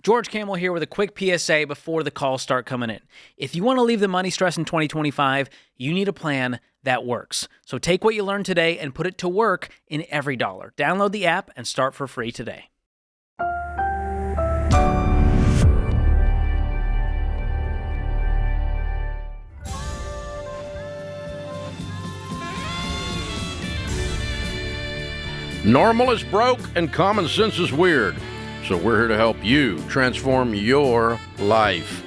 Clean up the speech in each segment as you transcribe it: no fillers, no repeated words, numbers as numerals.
George Camel here with a quick PSA before the calls start coming in. If you want to leave the money stress in 2025, you need a plan that works. So take what you learned today and put it to work in every dollar. Download the app and start for free today. Normal is broke and common sense is weird. So we're here to help you transform your life.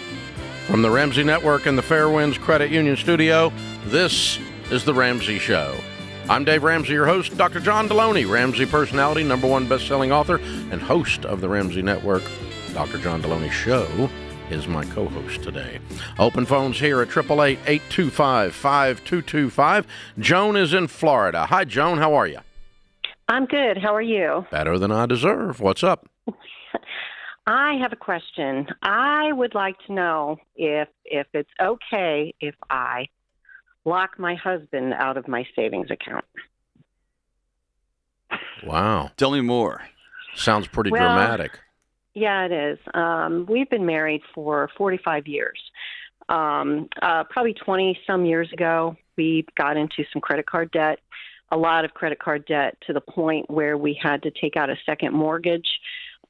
From the Ramsey Network and the Fairwinds Credit Union Studio, this is The Ramsey Show. I'm Dave Ramsey, your host. Dr. John Delony, Ramsey personality, #1 best-selling author, and host of the Ramsey Network. Dr. John Delony Show is my co-host today. Open phones here at 888-825-5225. Joan is in Florida. Hi, Joan. How are you? I'm good. How are you? Better than I deserve. What's up? I have a question. I would like to know if it's okay if I lock my husband out of my savings account. Wow. Tell me more. Sounds pretty dramatic. Yeah, it is. We've been married for 45 years. Probably 20-some years ago, we got into some credit card debt. A lot of credit card debt to the point where we had to take out a second mortgage.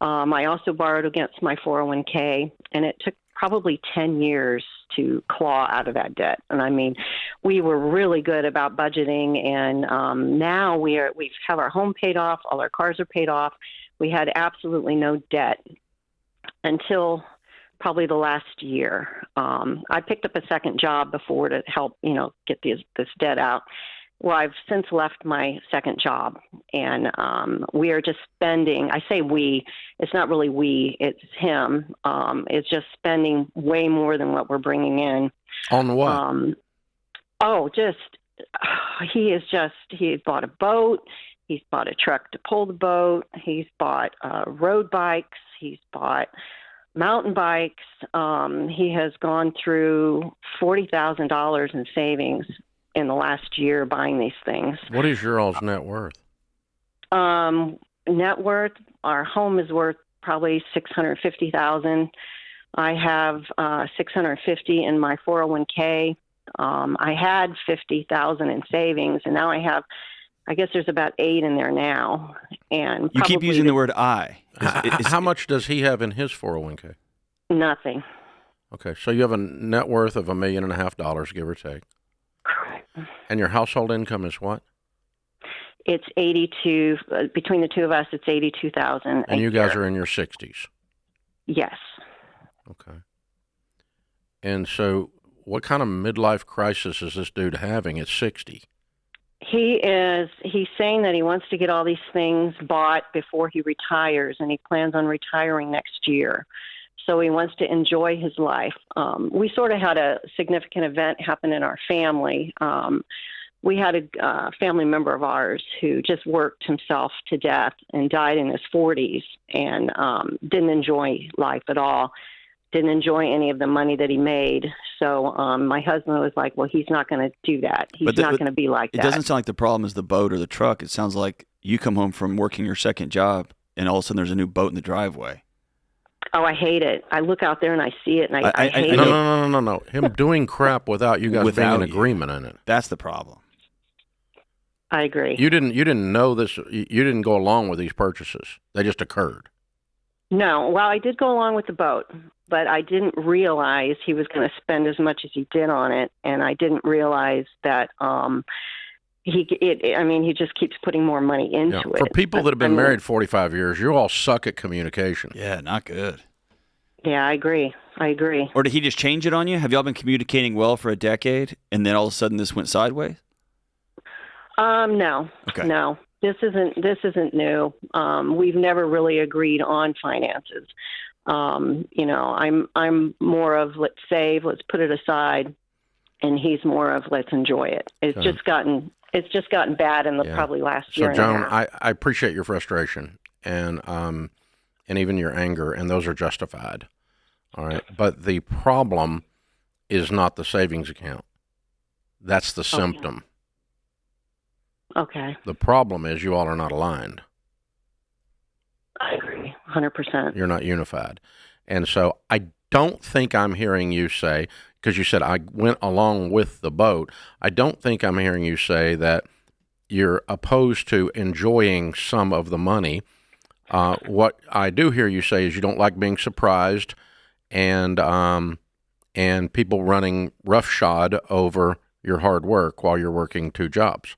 I also borrowed against my 401k, and it took probably 10 years to claw out of that debt. And I mean, we were really good about budgeting, and now we have our home paid off, all our cars are paid off. We had absolutely no debt until probably the last year. I picked up a second job before to help, get this debt out. Well, I've since left my second job, and we are just spending. I say we. It's not really we. It's him. It's just spending way more than what we're bringing in. On what? He's bought a boat. He's bought a truck to pull the boat. He's bought road bikes. He's bought mountain bikes. He has gone through $40,000 in savings in the last year buying these things. What is your all's net worth? Net worth, our home is worth probably $650,000. I have $650 in my 401k. I had $50,000 in savings, and now I guess there's about $8 in there now. And you keep using the word I. How much does he have in his 401k? Nothing. Okay, so you have a net worth of $1.5 million, give or take. And your household income is what? It's 82. Between the two of us, it's 82,000. And you guys are in your 60s. Yes. Okay. And so, what kind of midlife crisis is this dude having at 60? He's saying that he wants to get all these things bought before he retires, and he plans on retiring next year. So he wants to enjoy his life. We sort of had a significant event happen in our family. We had a family member of ours who just worked himself to death and died in his 40s and didn't enjoy life at all, didn't enjoy any of the money that he made. So my husband was like, well, he's not going to do that. He's not going to be like that. It doesn't sound like the problem is the boat or the truck. It sounds like you come home from working your second job and all of a sudden there's a new boat in the driveway. Oh, I hate it. I look out there and I see it, and I hate it. No. Him doing crap without you guys being in agreement in it. That's the problem. I agree. You didn't know this. You didn't go along with these purchases. They just occurred. No. Well, I did go along with the boat, but I didn't realize he was going to spend as much as he did on it, and I didn't realize that he just keeps putting more money into it. For people that have been married 45 years, you all suck at communication. Yeah, not good. Yeah, I agree. Or did he just change it on you? Have y'all been communicating well for a decade, and then all of a sudden this went sideways? No. Okay. No. This isn't new. We've never really agreed on finances. I'm more of let's save, let's put it aside, and he's more of let's enjoy it. It's just gotten bad in the probably last year. So, Joan, I appreciate your frustration and even your anger, and those are justified. All right, but the problem is not the savings account. That's the symptom. Okay. The problem is you all are not aligned. I agree, 100%. You're not unified. And so I don't think I'm hearing you say, because you said I went along with the boat, I don't think I'm hearing you say that you're opposed to enjoying some of the money. What I do hear you say is you don't like being surprised and people running roughshod over your hard work while you're working 2 jobs.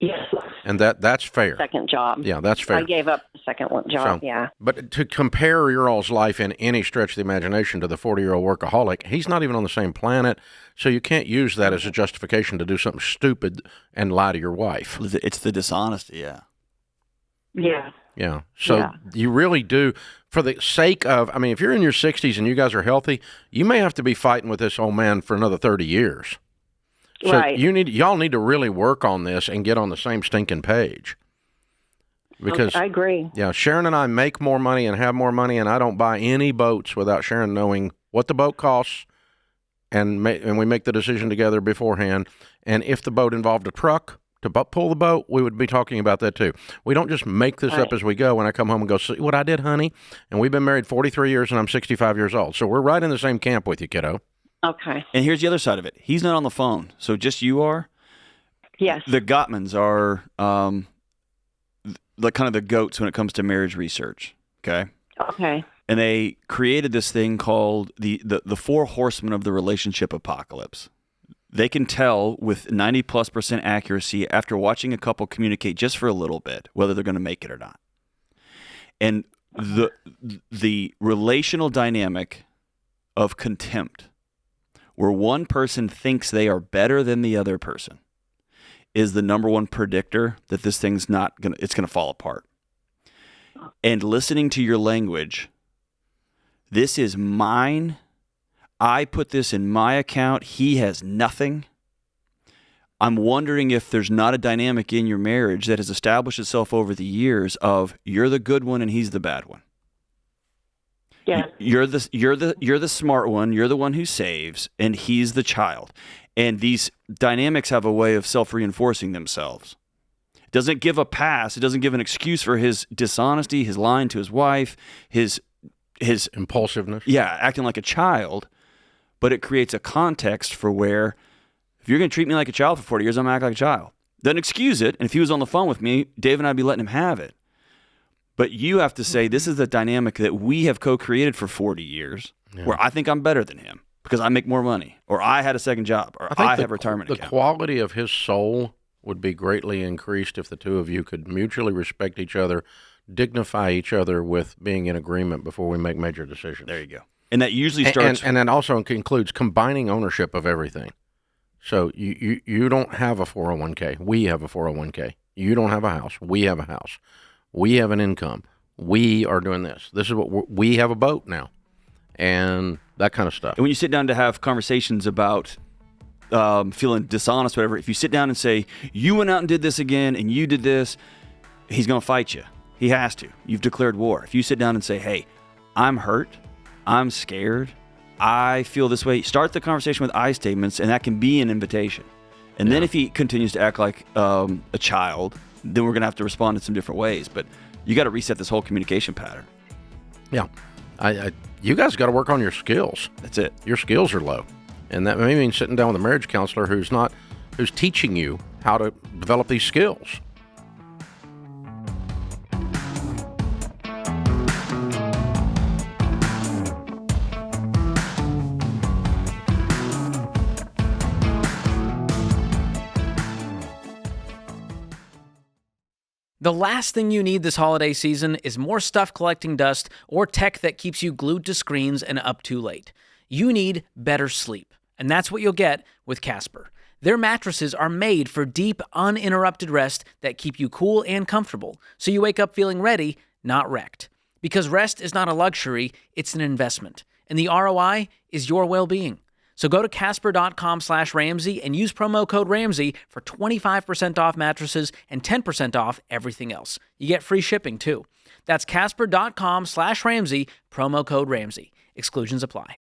Yes. And that's fair. Second job. Yeah, that's fair. I gave up the second job, yeah. But to compare your all's life in any stretch of the imagination to the 40-year-old workaholic, he's not even on the same planet, so you can't use that as a justification to do something stupid and lie to your wife. It's the dishonesty, yeah. Yeah. Yeah. So you really do, for the sake of, I mean, if you're in your 60s and you guys are healthy, you may have to be fighting with this old man for another 30 years. So right. y'all need to really work on this and get on the same stinking page. Because I agree. Yeah, Sharon and I make more money and have more money, and I don't buy any boats without Sharon knowing what the boat costs, and we make the decision together beforehand. And if the boat involved a truck to pull the boat, we would be talking about that too. We don't just make this up as we go. When I come home and go, see what I did, honey? And we've been married 43 years, and I'm 65 years old. So we're right in the same camp with you, kiddo. Okay. And here's the other side of it. He's not on the phone, so just you are. Yes. The Gottmans are like kind of the goats when it comes to marriage research. Okay. Okay. And they created this thing called the 4 horsemen of the relationship apocalypse. They can tell with 90+% accuracy after watching a couple communicate just for a little bit whether they're going to make it or not. And the relational dynamic of contempt, where one person thinks they are better than the other person, is the number one predictor that this thing's it's going to fall apart. And listening to your language, this is mine. I put this in my account. He has nothing. I'm wondering if there's not a dynamic in your marriage that has established itself over the years of you're the good one and he's the bad one. Yeah. You're the smart one. You're the one who saves, and he's the child. And these dynamics have a way of self-reinforcing themselves. It doesn't give a pass. It doesn't give an excuse for his dishonesty, his lying to his wife, his impulsiveness. Yeah, acting like a child. But it creates a context for where if you're going to treat me like a child for 40 years, I'm going to act like a child. Doesn't excuse it. And if he was on the phone with me, Dave and I'd be letting him have it. But you have to say, this is the dynamic that we have co-created for 40 years, where I think I'm better than him because I make more money, or I had a second job, or I have a retirement account. The quality of his soul would be greatly increased if the two of you could mutually respect each other, dignify each other with being in agreement before we make major decisions. There you go. And that usually starts... And that also includes combining ownership of everything. So you don't have a 401k. We have a 401k. You don't have a house. We have a house. We have an income. We are doing this. This is what we have a boat now, and that kind of stuff. And when you sit down to have conversations about feeling dishonest, whatever, if you sit down and say, you went out and did this again, and you did this, he's going to fight you. He has to. You've declared war. If you sit down and say, hey, I'm hurt, I'm scared, I feel this way, start the conversation with I statements, and that can be an invitation. And then if he continues to act like a child, then we're going to have to respond in some different ways. But you got to reset this whole communication pattern. Yeah. You guys got to work on your skills. That's it. Your skills are low. And that may mean sitting down with a marriage counselor who's teaching you how to develop these skills. The last thing you need this holiday season is more stuff collecting dust or tech that keeps you glued to screens and up too late. You need better sleep, and that's what you'll get with Casper. Their mattresses are made for deep, uninterrupted rest that keep you cool and comfortable, so you wake up feeling ready, not wrecked. Because rest is not a luxury, it's an investment, and the ROI is your well-being. So go to Casper.com/Ramsey and use promo code Ramsey for 25% off mattresses and 10% off everything else. You get free shipping too. That's Casper.com/Ramsey, promo code Ramsey. Exclusions apply.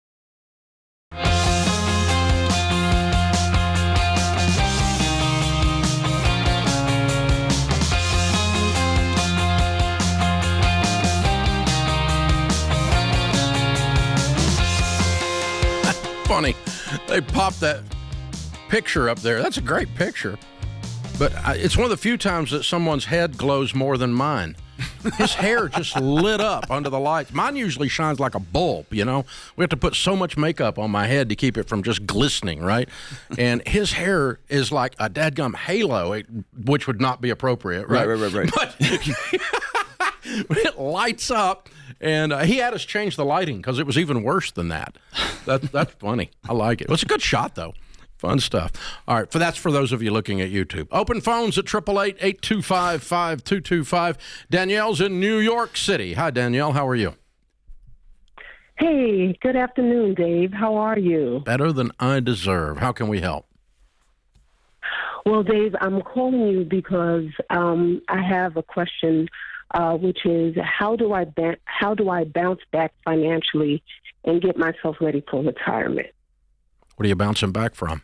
funny. They popped that picture up there. That's a great picture. But it's one of the few times that someone's head glows more than mine. His hair just lit up under the lights. Mine usually shines like a bulb, you know. We have to put so much makeup on my head to keep it from just glistening, right? And his hair is like a dadgum halo, which would not be appropriate, right? Right. But it lights up, and he had us change the lighting because it was even worse than that. That's funny. I like it. It was a good shot, though. Fun stuff. All right, that's for those of you looking at YouTube. Open phones at 888-825-5225. Danielle's in New York City. Hi, Danielle. How are you? Hey, good afternoon, Dave. How are you? Better than I deserve. How can we help? Well, Dave, I'm calling you because I have a question, which is how do I bounce back financially and get myself ready for retirement? What are you bouncing back from?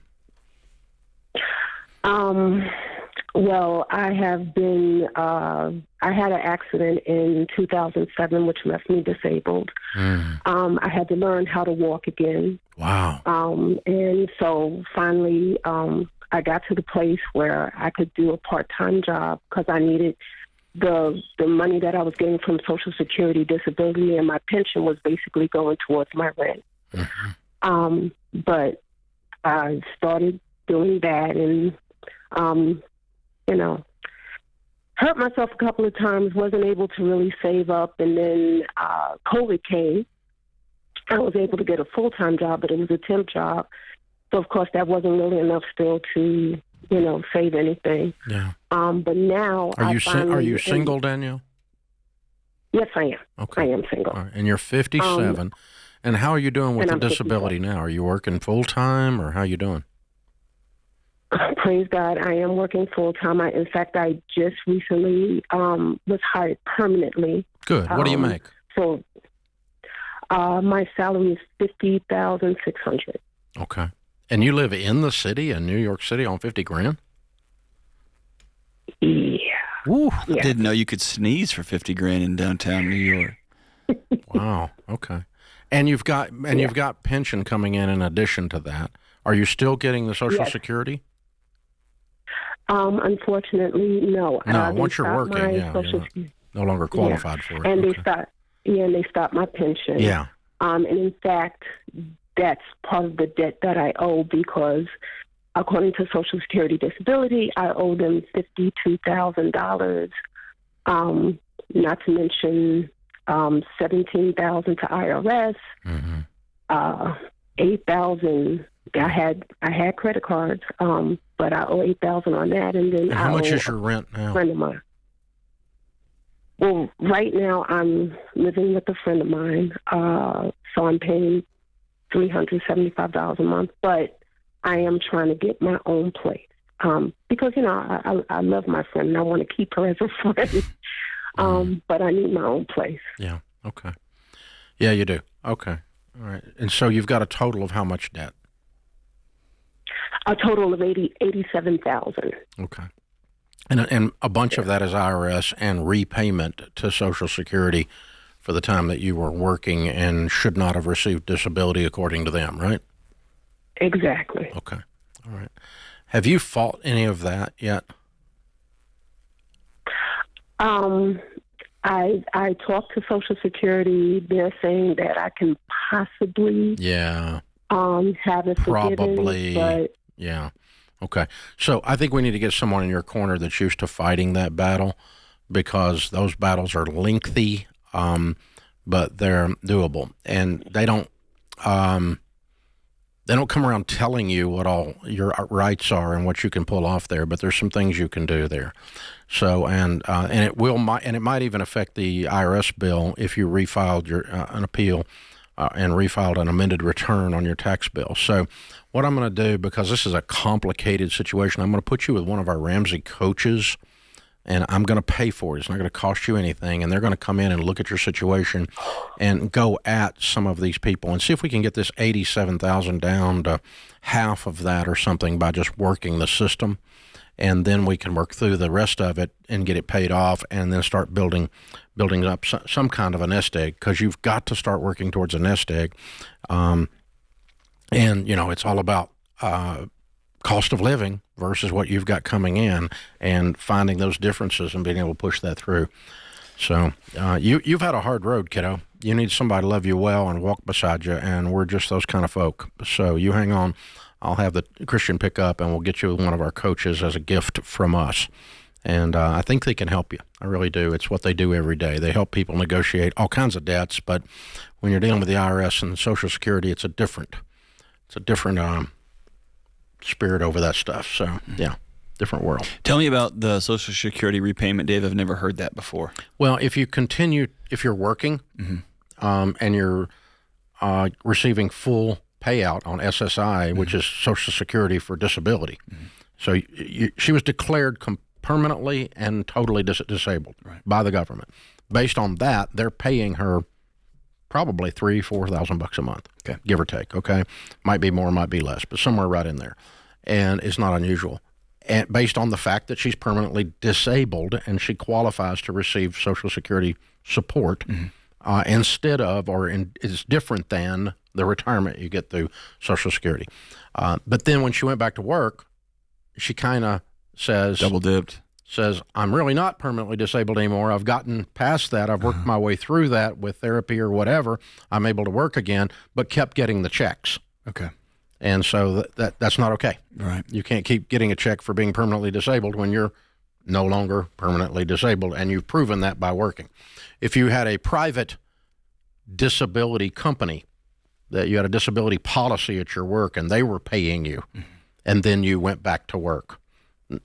Well, I have been, I had an accident in 2007, which left me disabled. I had to learn how to walk again. Wow. And so finally, I got to the place where I could do a part-time job because I needed the money that I was getting from Social Security, disability, and my pension was basically going towards my rent. Mm-hmm. But I started doing that and, hurt myself a couple of times, wasn't able to really save up. And then COVID came. I was able to get a full-time job, but it was a temp job. So, of course, that wasn't really enough still to, save anything. Yeah. But now Are you single, Danielle? Yes, I am. Okay. I am single. All right. And you're 57. And how are you doing with the disability now? Are you working full-time, or how are you doing? Praise God, I am working full-time. In fact, I just recently was hired permanently. Good. What do you make? So my salary is $50,600. Okay. And you live in the city, in New York City, on $50,000? Yeah. Woo. Yeah. I didn't know you could sneeze for $50,000 in downtown New York. Wow. Okay. And you've got pension coming in addition to that. Are you still getting the Social Security? Unfortunately, no. No. Once you're working, you're no longer qualified for it. And they stopped my pension. Yeah. And in fact, that's part of the debt that I owe because, according to Social Security disability, I owe them $52,000. Not to mention $17,000 to IRS, mm-hmm. $8,000. I had credit cards, but I owe $8,000 on that, and then how much is your rent now? Friend of mine. Well, right now I'm living with a friend of mine, so I'm paying $375 a month. But I am trying to get my own place because I love my friend and I want to keep her as a friend. But I need my own place. Yeah. Okay. Yeah, you do. Okay. All right. And so you've got a total of how much debt? A total of $87,000. Okay. And a bunch of that is IRS and repayment to Social Security for the time that you were working and should not have received disability according to them, right? Exactly. Okay. All right. Have you fought any of that yet? I talked to Social Security. They're saying that I can possibly have it probably, forgiven, but yeah. Okay. So I think we need to get someone in your corner that's used to fighting that battle because those battles are lengthy, but they're doable. And they don't come around telling you what all your rights are and what you can pull off there, but there's some things you can do there. So, and it might even affect the IRS bill if you refiled an appeal and refiled an amended return on your tax bill. So what I'm going to do, because this is a complicated situation, I'm going to put you with one of our Ramsey coaches, and I'm going to pay for it. It's not going to cost you anything, and they're going to come in and look at your situation and go at some of these people and see if we can get this $87,000 down to half of that or something by just working the system. And then we can work through the rest of it and get it paid off and then start building up some kind of a nest egg, because you've got to start working towards a nest egg. And, it's all about cost of living versus what you've got coming in, and finding those differences and being able to push that through. So you've had a hard road, kiddo. You need somebody to love you well and walk beside you, and we're just those kind of folk. So you hang on. I'll have the Christian pick up, and we'll get you one of our coaches as a gift from us. And I think they can help you. I really do. It's what they do every day. They help people negotiate all kinds of debts, but when you're dealing with the IRS and Social Security, it's a different spirit over that stuff. So, yeah, different world. Tell me about the Social Security repayment, Dave. I've never heard that before. Well, if you're working and you're receiving full payout on SSI, which is Social Security for disability. So she was declared permanently and totally disabled by the government. Based on that, they're paying her probably $3,000-4,000 a month, give or take. Okay, might be more, might be less, but somewhere right in there, and it's not unusual. And based on the fact that she's permanently disabled and she qualifies to receive Social Security support instead of, is different than the retirement you get through Social Security. But then when she went back to work, she kind of double-dipped. Says, I'm really not permanently disabled anymore. I've gotten past that. I've worked my way through that with therapy or whatever. I'm able to work again, but kept getting the checks. Okay. And so that's not okay. Right. You can't keep getting a check for being permanently disabled when you're no longer permanently disabled, and you've proven that by working. If you had a private disability company, that you had a disability policy at your work and they were paying you, and then you went back to work,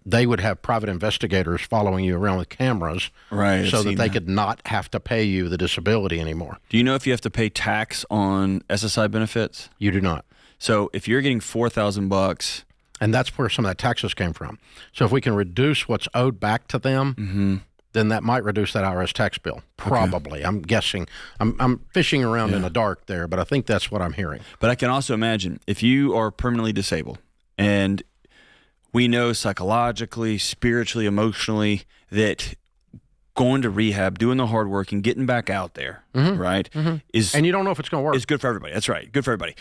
they would have private investigators following you around with cameras, so that they could not have to pay you the disability anymore. Do you know if you have to pay tax on SSI benefits? You do not. So if you're getting $4,000, and that's where some of that taxes came from. So if we can reduce what's owed back to them, then that might reduce that IRS tax bill. Probably. I'm guessing. I'm fishing around in the dark there, but I think that's what I'm hearing. But I can also imagine if you are permanently disabled, and we know psychologically, spiritually, emotionally that going to rehab, doing the hard work, and getting back out there, right, is, and you don't know if it's going to work. It's good for everybody. That's right, good for everybody.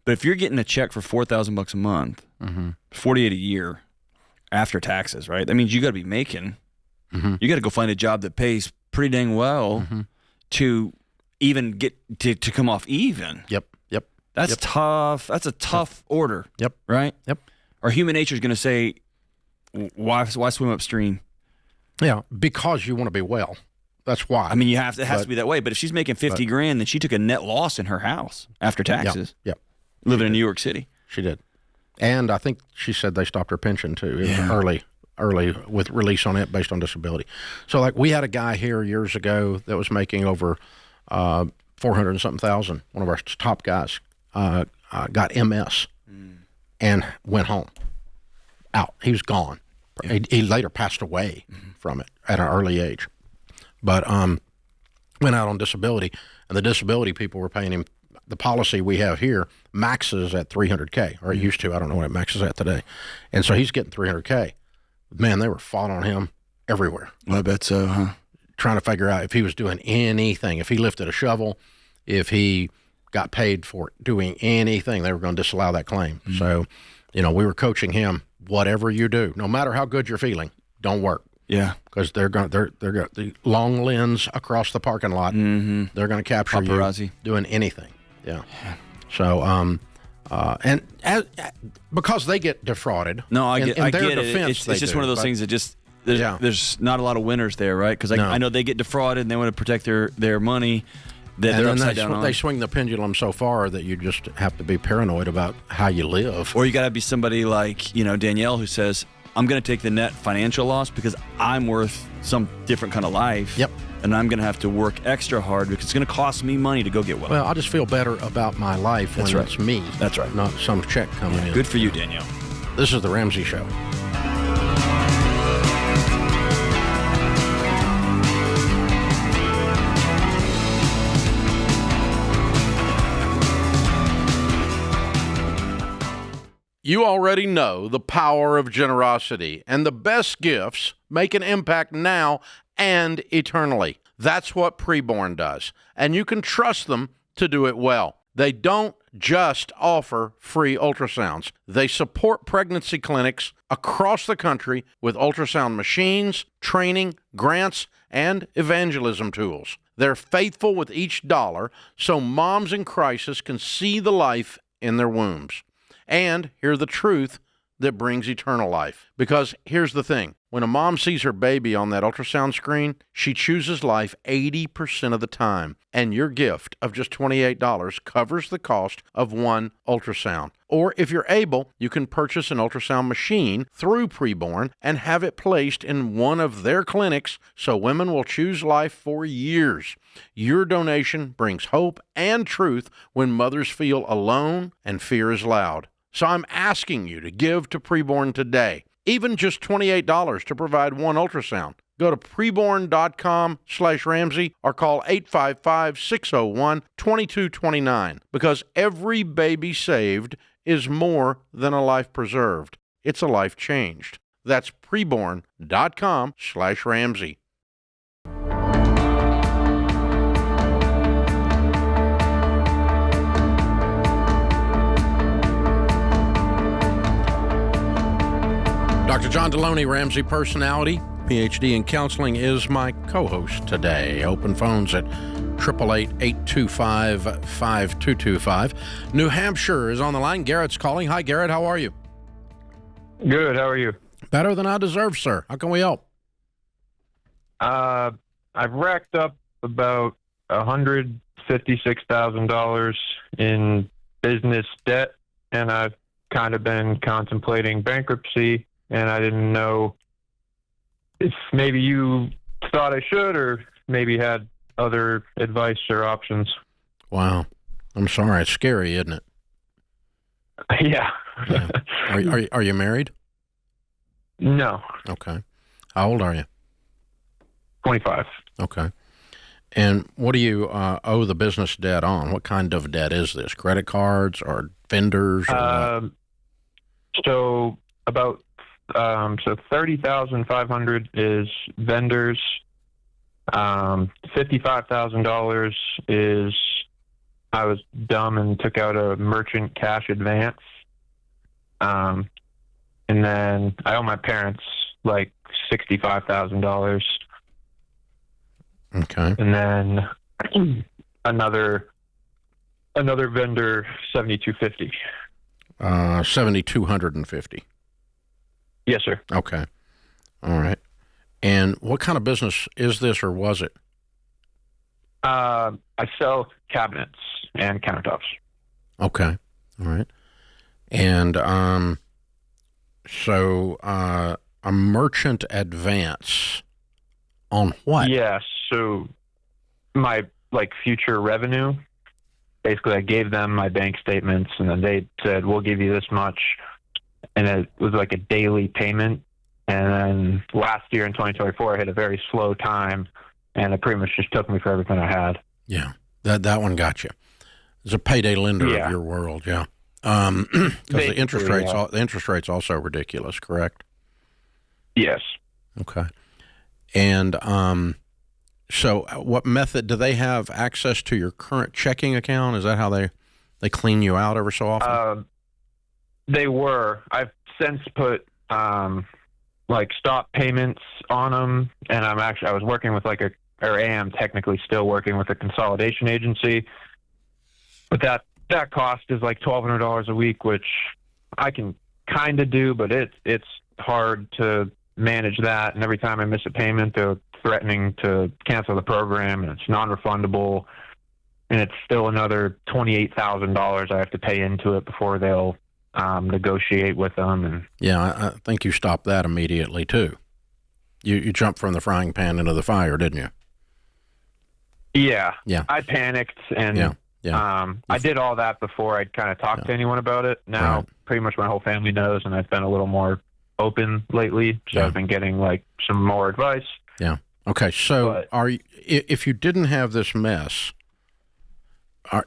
But if you're getting a check for $4,000 a month, $48 a year after taxes, right? That means you got to be making. You got to go find a job that pays pretty dang well to even get to come off even. Yep. That's tough. That's a tough order. Yep. Right. Yep. Our human nature is going to say, why swim upstream? Yeah, because you want to be well. That's why. I mean, it has to be that way. But if she's making $50,000, then she took a net loss in her house after taxes. Yep. Living in New York City. She did. And I think she said they stopped her pension too. It was early with release on it based on disability. So like we had a guy here years ago that was making over 400 and something thousand. One of our top guys got MS and went home. Out. He was gone. He later passed away from it at an early age. But went out on disability, and the disability people were paying him. The policy we have here maxes at $300K, or it used to. I don't know what it maxes at today. And so he's getting $300K. Man, they were falling on him everywhere. Well, I bet so, huh? Trying to figure out if he was doing anything. If he lifted a shovel, if he got paid for doing anything, they were going to disallow that claim. So, we were coaching him, whatever you do, no matter how good you're feeling, don't work. Yeah. Because they're going the long lens across the parking lot. They're going to capture paparazzi. You doing anything. Yeah. So, because they get defrauded. No, I get it. Defense, it's just one of those things that just there's not a lot of winners there, right? Because I know they get defrauded and they want to protect their money. They're upside down on. They swing the pendulum so far that you just have to be paranoid about how you live. Or you got to be somebody like Danielle who says, I'm going to take the net financial loss because I'm worth some different kind of life. Yep. And I'm going to have to work extra hard because it's going to cost me money to go get well. Well, I just feel better about my life when it's me. That's right. Not some check coming in. Good for you, Danielle. This is The Ramsey Show. You already know the power of generosity, and the best gifts make an impact now and eternally. That's what Preborn does, and you can trust them to do it well. They don't just offer free ultrasounds. They support pregnancy clinics across the country with ultrasound machines, training, grants, and evangelism tools. They're faithful with each dollar so moms in crisis can see the life in their wombs and hear the truth that brings eternal life. Because here's the thing. When a mom sees her baby on that ultrasound screen, she chooses life 80% of the time. And your gift of just $28 covers the cost of one ultrasound. Or if you're able, you can purchase an ultrasound machine through Preborn and have it placed in one of their clinics so women will choose life for years. Your donation brings hope and truth when mothers feel alone and fear is loud. So I'm asking you to give to Preborn today, even just $28 to provide one ultrasound. Go to preborn.com/Ramsey or call 855-601-2229 because every baby saved is more than a life preserved. It's a life changed. That's preborn.com/Ramsey. Dr. John Delony, Ramsey personality, PhD in counseling, is my co-host today. Open phones at 888-825-5225. New Hampshire is on the line. Garrett's calling. Hi, Garrett. How are you? Good. How are you? Better than I deserve, sir. How can we help? I've racked up about $156,000 in business debt, and I've kind of been contemplating bankruptcy. And I didn't know if maybe you thought I should or maybe had other advice or options. Wow. I'm sorry. It's scary, isn't it? Yeah. Yeah. Are you married? No. Okay. How old are you? 25. Okay. And what do you owe the business debt on? What kind of debt is this? Credit cards or vendors? Or so about so $30,500 is vendors. $55,000 is I was dumb and took out a merchant cash advance. And then I owe my parents like $65,000. Okay. And then another vendor, $7,250. $7,250. Yes, sir. Okay. All right. And what kind of business is this, or was it? I sell cabinets and countertops. Okay. All right. And so a merchant advance on what? Yeah. So my future revenue. Basically, I gave them my bank statements, and then they said, "We'll give you this much." And it was like a daily payment. And then last year in 2024, I had a very slow time, and it pretty much just took me for everything I had. Yeah, that one got you. It's a payday lender Yeah. of your world, yeah. Because the interest rates, yeah. the interest rates also ridiculous, correct? Yes. Okay. And so, what method do they have access to your current checking account? Is that how they clean you out ever so often? They were. I've since put stop payments on them, and I was working with I am technically still working with a consolidation agency, but that cost is like $1,200 a week, which I can kind of do, but it's hard to manage that. And every time I miss a payment, they're threatening to cancel the program, and it's non-refundable, and it's still another $28,000 I have to pay into it before they'll negotiate with them. And yeah, I think you stopped that immediately too. You jumped from the frying pan into the fire, didn't you? Yeah. Yeah. I panicked, and I did all that before I'd kind of talked to anyone about it. Now, pretty much my whole family knows, and I've been a little more open lately, so I've been getting some more advice. Yeah. Okay. So, if you didn't have this mess,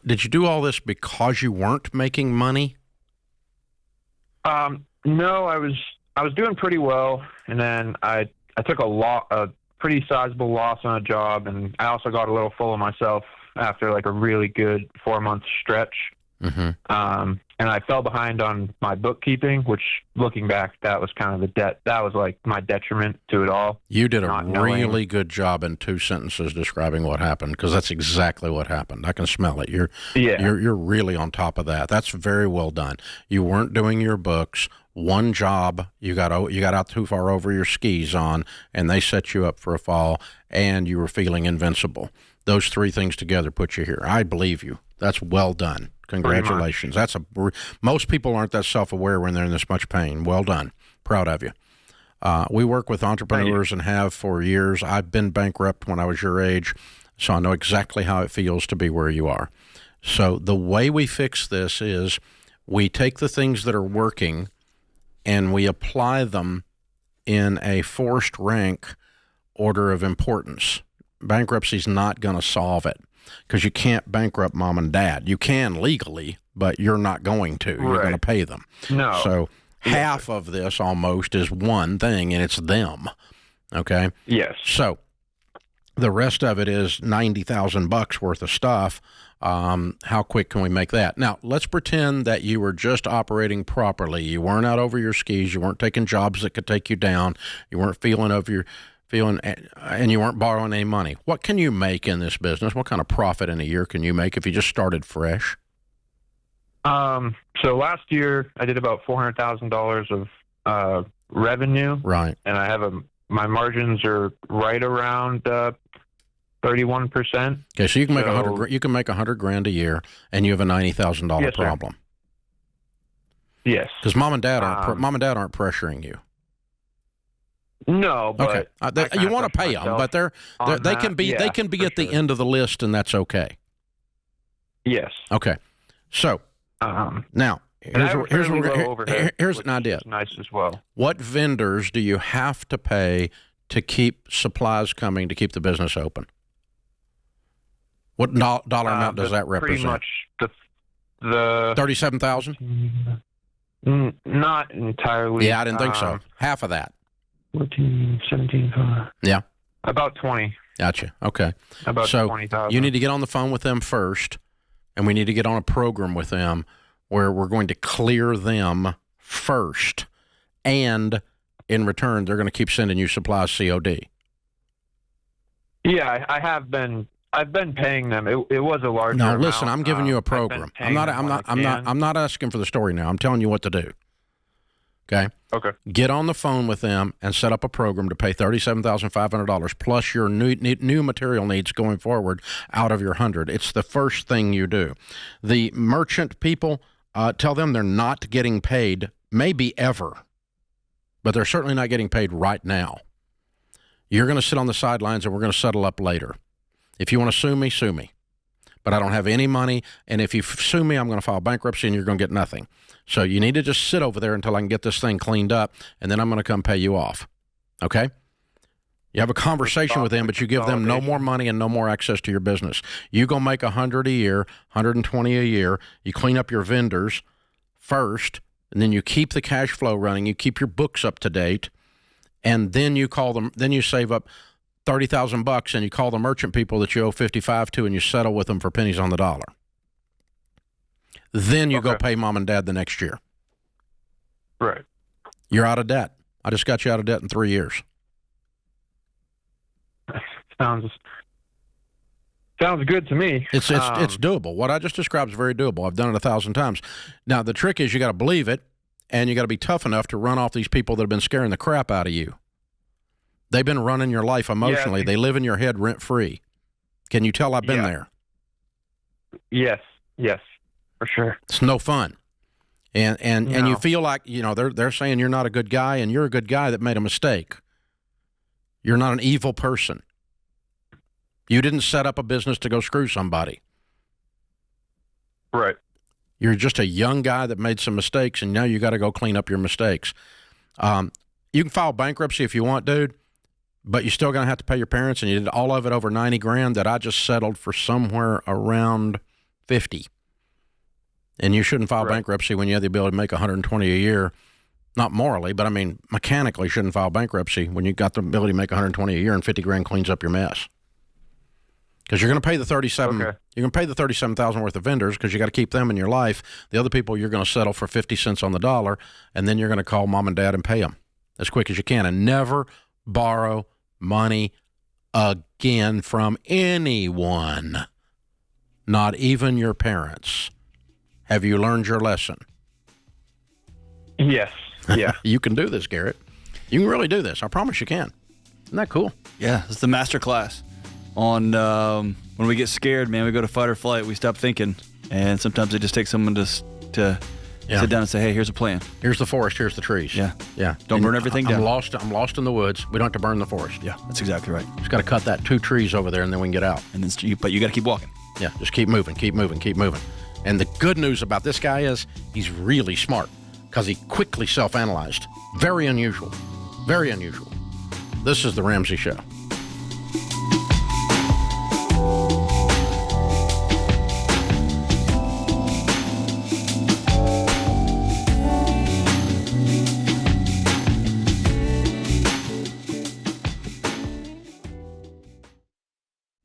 did you do all this because you weren't making money? No, I was doing pretty well, and then I took a pretty sizable loss on a job, and I also got a little full of myself after like a really good 4-month stretch. And I fell behind on my bookkeeping, which, looking back, that was kind of that was like my detriment to it all. You did a really good job in 2 sentences describing what happened, because that's exactly what happened. I can smell it. You're really on top of that. That's very well done. You weren't doing your books. One job, you got out too far over your skis on, and they set you up for a fall, and you were feeling invincible. Those 3 things together put you here. I believe you. That's well done. Congratulations. Most people aren't that self-aware when they're in this much pain. Well done. Proud of you. We work with entrepreneurs and have for years. I've been bankrupt when I was your age, so I know exactly how it feels to be where you are. So the way we fix this is we take the things that are working and we apply them in a forced rank order of importance. Bankruptcy's not going to solve it, because you can't bankrupt mom and dad. You can legally, but you're not going to. You're going to pay them. No. So half of this almost is one thing, and it's them. Okay? Yes. So the rest of it is $90,000 worth of stuff. How quick can we make that? Now, let's pretend that you were just operating properly. You weren't out over your skis. You weren't taking jobs that could take you down. You weren't and you weren't borrowing any money. What can you make in this business? What kind of profit in a year can you make if you just started fresh? So last year I did about $400,000 of revenue. Right. And I have my margins are right around 31%. Okay, so you can make $100,000 a year, and you have a $90,000 problem. Sir. Yes. Because mom and dad aren't pressuring you. No, but okay. You want to pay them, but they can be at the end of the list, and that's okay. Yes. Okay. So now here's an idea. Nice as well. What vendors do you have to pay to keep supplies coming to keep the business open? What dollar amount does that represent? Pretty much the $37,000. Not entirely. Yeah, I didn't think so. Half of that. 14, 17, yeah. About 20. Gotcha. Okay. About so 20,000. You need to get on the phone with them first, and we need to get on a program with them where we're going to clear them first, and in return, they're going to keep sending you supplies COD. Yeah, I've been paying them. It was a large. No, listen, I'm giving you a program. I'm not asking for the story now. I'm telling you what to do. Okay. Okay. Get on the phone with them and set up a program to pay $37,500 plus your new material needs going forward out of your $100,000. It's the first thing you do. The merchant people, tell them they're not getting paid, maybe ever, but they're certainly not getting paid right now. You're going to sit on the sidelines, and we're going to settle up later. If you want to sue me. But I don't have any money, and if you sue me, I'm going to file bankruptcy, and you're going to get nothing. So you need to just sit over there until I can get this thing cleaned up, and then I'm going to come pay you off. Okay? You have a conversation with them, but you give them no more money and no more access to your business. You go make $100,000 a year, $120,000 a year. You clean up your vendors first, and then you keep the cash flow running. You keep your books up to date, and then you call them. Then you save up $30,000, and you call the merchant people that you owe $55,000 to, and you settle with them for pennies on the dollar. Then you go pay mom and dad the next year. Right. You're out of debt. I just got you out of debt in 3 years. Sounds good to me. It's doable. What I just described is very doable. I've done it 1,000 times. Now, the trick is you got to believe it, and you got to be tough enough to run off these people that have been scaring the crap out of you. They've been running your life emotionally. They live in your head rent-free. Can you tell I've been there? Yes, for sure. It's no fun. And you feel like, they're saying you're not a good guy, and you're a good guy that made a mistake. You're not an evil person. You didn't set up a business to go screw somebody. Right. You're just a young guy that made some mistakes, and now you got to go clean up your mistakes. You can file bankruptcy if you want, dude, but you're still going to have to pay your parents, and you did all of it over $90,000 that I just settled for somewhere around $50,000. And you shouldn't file bankruptcy when you have the ability to make $120,000 a year. Not morally, but I mean mechanically shouldn't file bankruptcy when you got the ability to make $120,000 a year and $50,000 cleans up your mess. Because you're going to pay the 37. Okay. You're going to pay the 37,000 worth of vendors because you got to keep them in your life. The other people you're going to settle for 50 cents on the dollar, and then you're going to call mom and dad and pay them as quick as you can, and never borrow money again from anyone, not even your parents. Have you learned your lesson? Yes. Yeah. You can do this, Garrett. You can really do this. I promise you can. Isn't that cool? Yeah, it's the master class on when we get scared, man. We go to fight or flight. We stop thinking, and sometimes it just takes someone to sit down and say, "Hey, here's a plan. Here's the forest. Here's the trees." Yeah. Don't burn everything down. I'm lost in the woods. We don't have to burn the forest. Yeah, that's exactly right. Just got to cut that 2 trees over there, and then we can get out. And then, but you got to keep walking. Yeah, just keep moving. And the good news about this guy is he's really smart because he quickly self-analyzed. Very unusual. Very unusual. This is The Ramsey Show.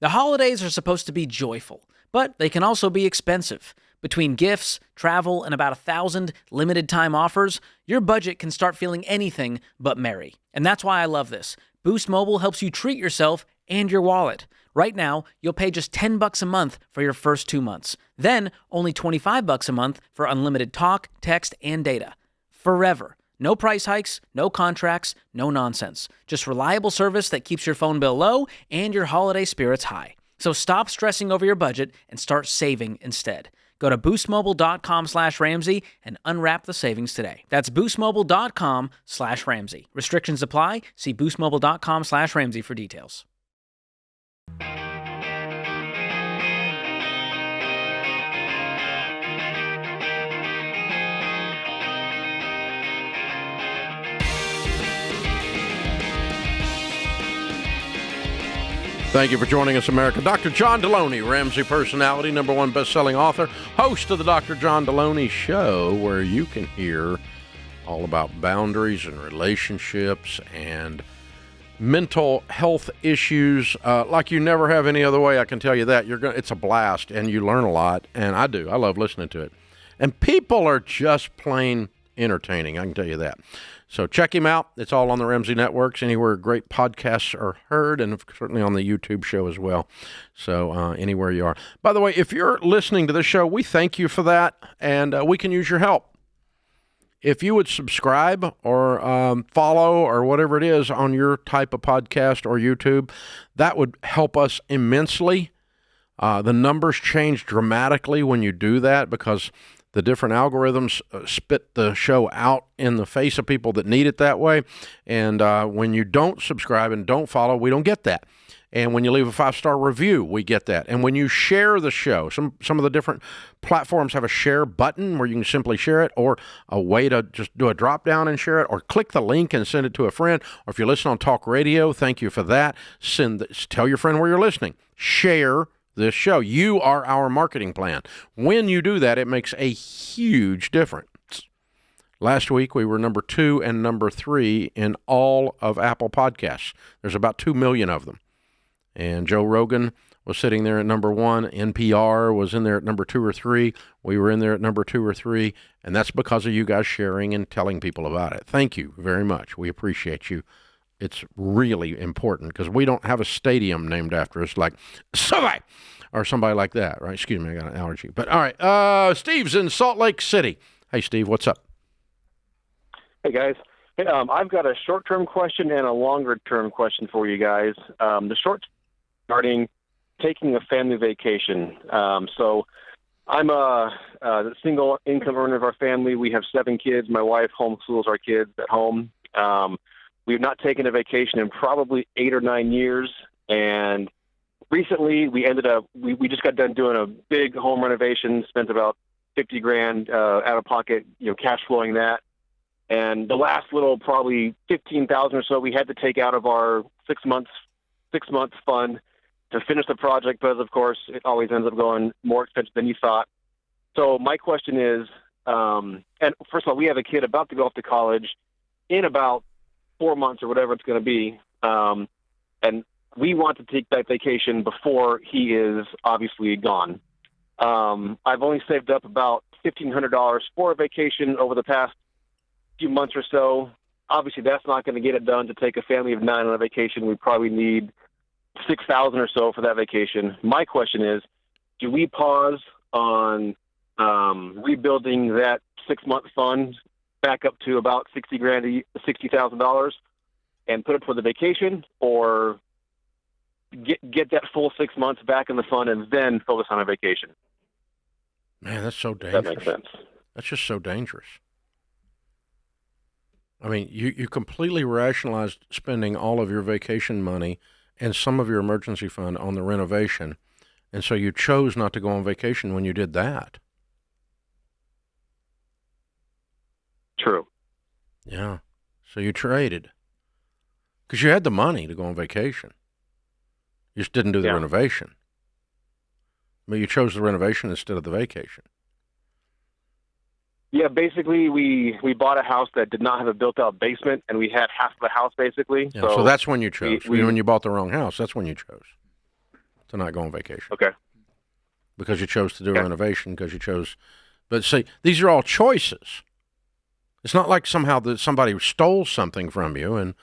The holidays are supposed to be joyful, but they can also be expensive. Between gifts, travel, and about 1,000 limited time offers, your budget can start feeling anything but merry. And that's why I love this. Boost Mobile helps you treat yourself and your wallet. Right now, you'll pay just $10 a month for your first 2 months. Then, only $25 a month for unlimited talk, text, and data. Forever. No price hikes, no contracts, no nonsense. Just reliable service that keeps your phone bill low and your holiday spirits high. So stop stressing over your budget and start saving instead. Go to boostmobile.com/Ramsey and unwrap the savings today. That's boostmobile.com/Ramsey. Restrictions apply. See boostmobile.com/Ramsey for details. Thank you for joining us, America. Dr. John Delony, Ramsey personality, #1 best-selling author, host of the Dr. John Delony Show, where you can hear all about boundaries and relationships and mental health issues like you never have any other way. I can tell you that. It's a blast, and you learn a lot, and I do. I love listening to it. And people are just plain entertaining, I can tell you that. So check him out. It's all on the Ramsey Networks, anywhere great podcasts are heard, and certainly on the YouTube show as well. So anywhere you are. By the way, if you're listening to this show, we thank you for that, and we can use your help. If you would subscribe or follow or whatever it is on your type of podcast or YouTube, that would help us immensely. The numbers change dramatically when you do that because the different algorithms spit the show out in the face of people that need it that way. And when you don't subscribe and don't follow, we don't get that. And when you leave a 5-star review, we get that. And when you share the show, some of the different platforms have a share button where you can simply share it, or a way to just do a drop down and share it, or click the link and send it to a friend. Or if you listen on talk radio, thank you for that. Tell your friend where you're listening. Share this show. You are our marketing plan. When you do that, it makes a huge difference. Last week, we were #2 and #3 in all of Apple Podcasts. There's about 2 million of them. And Joe Rogan was sitting there at #1. NPR was in there at #2 or 3. We were in there at #2 or 3. And that's because of you guys sharing and telling people about it. Thank you very much. We appreciate you. It's really important because we don't have a stadium named after us like Subway or somebody like that, right? Excuse me, I got an allergy. But all right, Steve's in Salt Lake City. Hey, Steve, what's up? Hey, guys. Hey, I've got a short-term question and a longer-term question for you guys. The short regarding taking a family vacation. So I'm a single income earner of our family. We have 7 kids. My wife homeschools our kids at home. We've not taken a vacation in probably 8 or 9 years, and recently we just got done doing a big home renovation, spent about $50,000 out of pocket, cash flowing that. And the last little, probably $15,000 or so, we had to take out of our 6 month fund to finish the project, because of course it always ends up going more expensive than you thought. So my question is, and first of all, we have a kid about to go off to college in about 4 months or whatever it's going to be. And we want to take that vacation before he is obviously gone. I've only saved up about $1,500 for a vacation over the past few months or so. Obviously, that's not going to get it done to take a family of 9 on a vacation. We probably need $6,000 or so for that vacation. My question is, do we pause on rebuilding that 6-month fund back up to about $60,000 and put it for the vacation, or get that full 6 months back in the fund and then focus on a vacation? Man, that's so dangerous. That makes sense. That's just so dangerous. I mean, you completely rationalized spending all of your vacation money and some of your emergency fund on the renovation, and so you chose not to go on vacation when you did that. True. Yeah. So you traded. Because you had the money to go on vacation. You just didn't do the renovation. But you chose the renovation instead of the vacation. Yeah, basically we bought a house that did not have a built-out basement, and we had half of the house basically. Yeah, so that's when you chose. When you bought the wrong house, that's when you chose to not go on vacation. Okay. Because you chose to do a renovation, because you chose. But see, these are all choices. It's not like somehow that somebody stole something from you and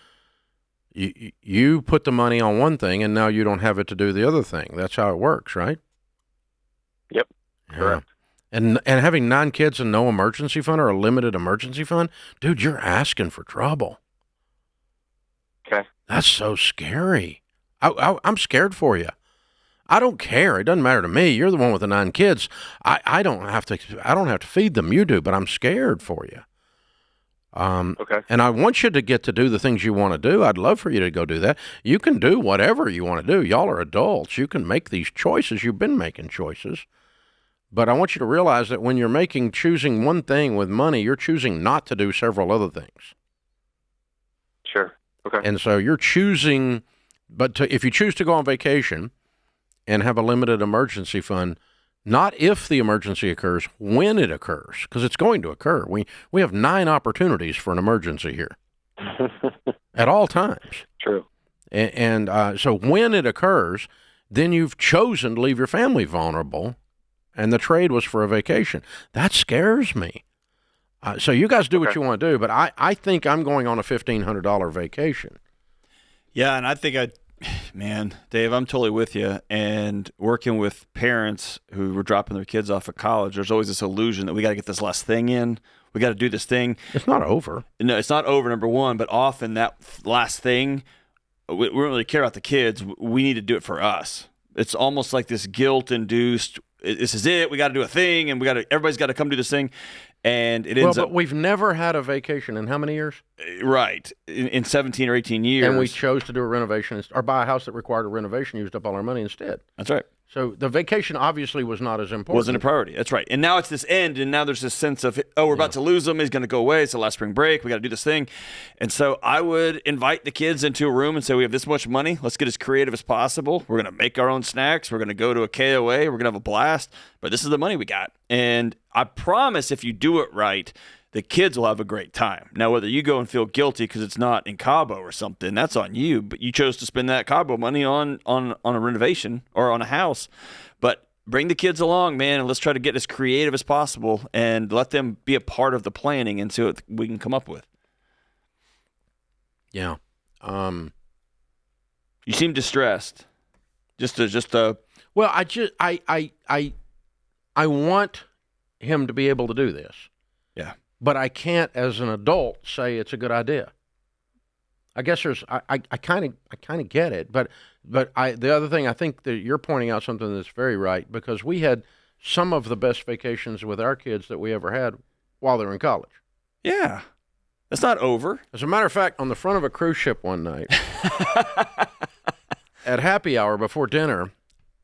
you put the money on one thing and now you don't have it to do the other thing. That's how it works, right? Yep. Yeah. Correct. And having 9 kids and no emergency fund or a limited emergency fund, dude, you're asking for trouble. Okay. That's so scary. I'm scared for you. I don't care. It doesn't matter to me. You're the one with the 9 kids. I don't have to feed them. You do, but I'm scared for you. Okay. And I want you to get to do the things you want to do. I'd love for you to go do that. You can do whatever you want to do. Y'all are adults. You can make these choices. You've been making choices. But I want you to realize that when you're choosing one thing with money, you're choosing not to do several other things. Sure. Okay. And so you're choosing, if you choose to go on vacation and have a limited emergency fund, not if the emergency occurs, when it occurs, because it's going to occur. We have 9 opportunities for an emergency here at all times. True. And so when it occurs, then you've chosen to leave your family vulnerable, and the trade was for a vacation. That scares me. So you guys do what you want to do, but I think I'm going on a $1,500 vacation. Yeah, and I think man, Dave, I'm totally with you. And working with parents who were dropping their kids off at college, there's always this illusion that we got to get this last thing in. We got to do this thing. It's not over. No, it's not over, number one, but often that last thing, we don't really care about the kids. We need to do it for us. It's almost like this guilt-induced, this is it, we got to do a thing, and everybody's got to come do this thing. And it ends up. But we've never had a vacation in how many years? Right. In 17 or 18 years. And we chose to do a renovation or buy a house that required a renovation, used up all our money instead. That's right. So the vacation obviously was not as important. Wasn't a priority. That's right. And now it's this end, and now there's this sense of, we're about to lose him. He's going to go away. It's the last spring break. We got to do this thing. And so I would invite the kids into a room and say, we have this much money. Let's get as creative as possible. We're going to make our own snacks. We're going to go to a KOA. We're going to have a blast. But this is the money we got. And I promise if you do it right, the kids will have a great time. Now, whether you go and feel guilty because it's not in Cabo or something, that's on you. But you chose to spend that Cabo money on a renovation or on a house. But bring the kids along, man, and let's try to get as creative as possible and let them be a part of the planning and see what we can come up with. Yeah. You seem distressed. Well, I want him to be able to do this. Yeah. But I can't, as an adult, say it's a good idea. I guess I kind of get it, but the other thing, I think that you're pointing out something that's very right, because we had some of the best vacations with our kids that we ever had while they were in college. Yeah. That's not over. As a matter of fact, on the front of a cruise ship one night, at happy hour before dinner,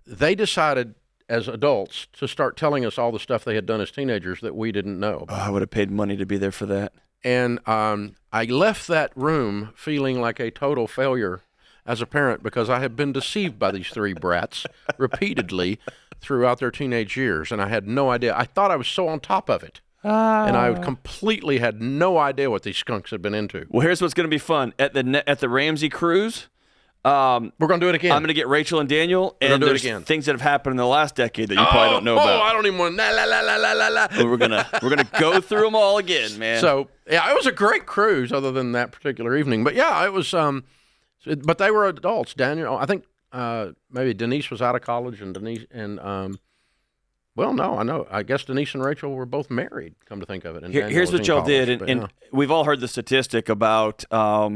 they decided as adults to start telling us all the stuff they had done as teenagers that we didn't know. Oh, I would have paid money to be there for that. And I left that room feeling like a total failure as a parent, because I had been deceived by these 3 brats repeatedly throughout their teenage years, and I had no idea. I thought I was so on top of it, and I completely had no idea what these skunks had been into. Well, here's what's going to be fun. At the Ramsey cruise, We're going to do it again. I'm going to get Rachel and Daniel, We're and gonna do it there's again. things that have happened in the last decade that you probably don't know about. I don't even want la. We're gonna go through them all again, man. So yeah, it was a great cruise, other than that particular evening. But yeah, it was. But they were adults. Daniel, I think maybe Denise was out of college, and well, no, I know. I guess Denise and Rachel were both married, come to think of it. And Here's what y'all did, and we've all heard the statistic about...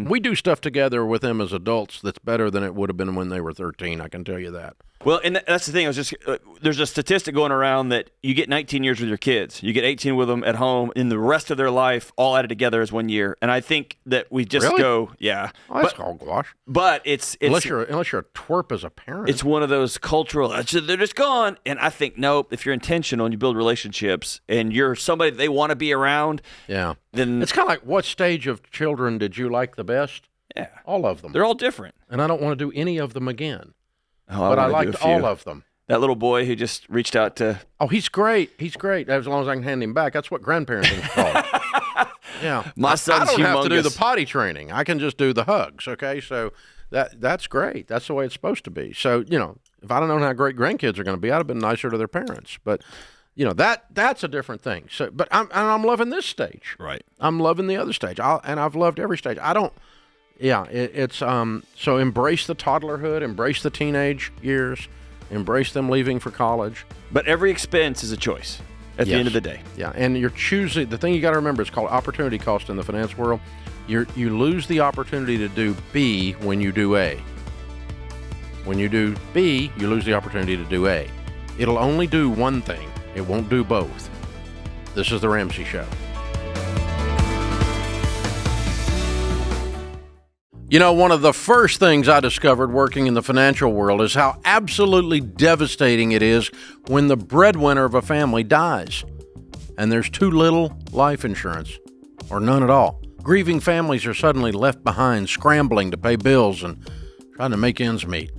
we do stuff together with them as adults that's better than it would have been when they were 13, I can tell you that. Well, and that's the thing. I was just there's a statistic going around that you get 19 years with your kids. You get 18 with them at home, and the rest of their life all added together is 1 year. And I think that we just go, yeah. Oh, that's all gouache. But it's unless you're a twerp as a parent. It's one of those cultural. They're just gone. And I think nope. If you're intentional and you build relationships, and you're somebody that they want to be around, yeah, then it's kind of like, what stage of children did you like the best? Yeah, all of them. They're all different, and I don't want to do any of them again. Oh, but I liked all of them. That little boy who just reached out to... Oh, he's great. He's great. As long as I can hand him back. That's what grandparenting is called. Yeah. My son's I don't humongous. have to do the potty training. I can just do the hugs, okay? So that's great. That's the way it's supposed to be. So, if I'd have known how great grandkids are going to be, I'd have been nicer to their parents. But, that's a different thing. So, but I'm loving this stage. Right. I'm loving the other stage. And I've loved every stage. Yeah, it's so embrace the toddlerhood, embrace the teenage years, embrace them leaving for college. But every expense is a choice at the end of the day. Yeah, and you're choosing. The thing you got to remember is called opportunity cost in the finance world. You lose the opportunity to do B when you do A. When you do B, you lose the opportunity to do A. It'll only do one thing. It won't do both. This is the Ramsey Show. One of the first things I discovered working in the financial world is how absolutely devastating it is when the breadwinner of a family dies and there's too little life insurance or none at all. Grieving families are suddenly left behind, scrambling to pay bills and trying to make ends meet.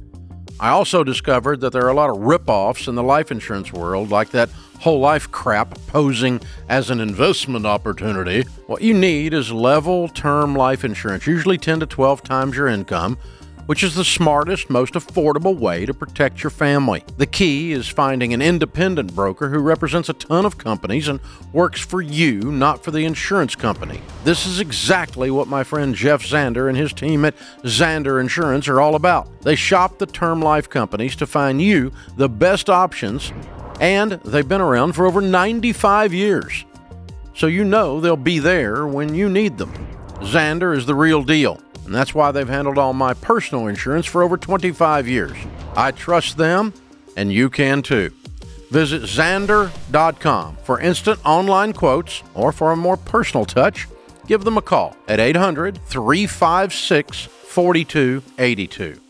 I also discovered that there are a lot of rip-offs in the life insurance world, like that whole life crap posing as an investment opportunity. What you need is level term life insurance, usually 10 to 12 times your income, which is the smartest, most affordable way to protect your family. The key is finding an independent broker who represents a ton of companies and works for you, not for the insurance company. This is exactly what my friend Jeff Zander and his team at Zander Insurance are all about. They shop the term life companies to find you the best options, and they've been around for over 95 years. So they'll be there when you need them. Zander is the real deal, and that's why they've handled all my personal insurance for over 25 years. I trust them, and you can too. Visit Zander.com for instant online quotes, or for a more personal touch, give them a call at 800-356-4282.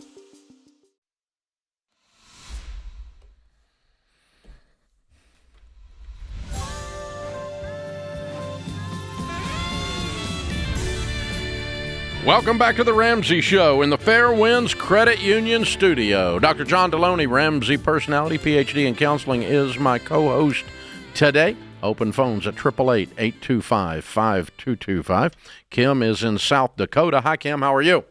Welcome back to the Ramsey Show in the Fairwinds Credit Union studio. Dr. John Delony, Ramsey personality, PhD in counseling, is my co-host today. Open phones at 888-825-5225. Kim is in South Dakota. Hi, Kim. How are you?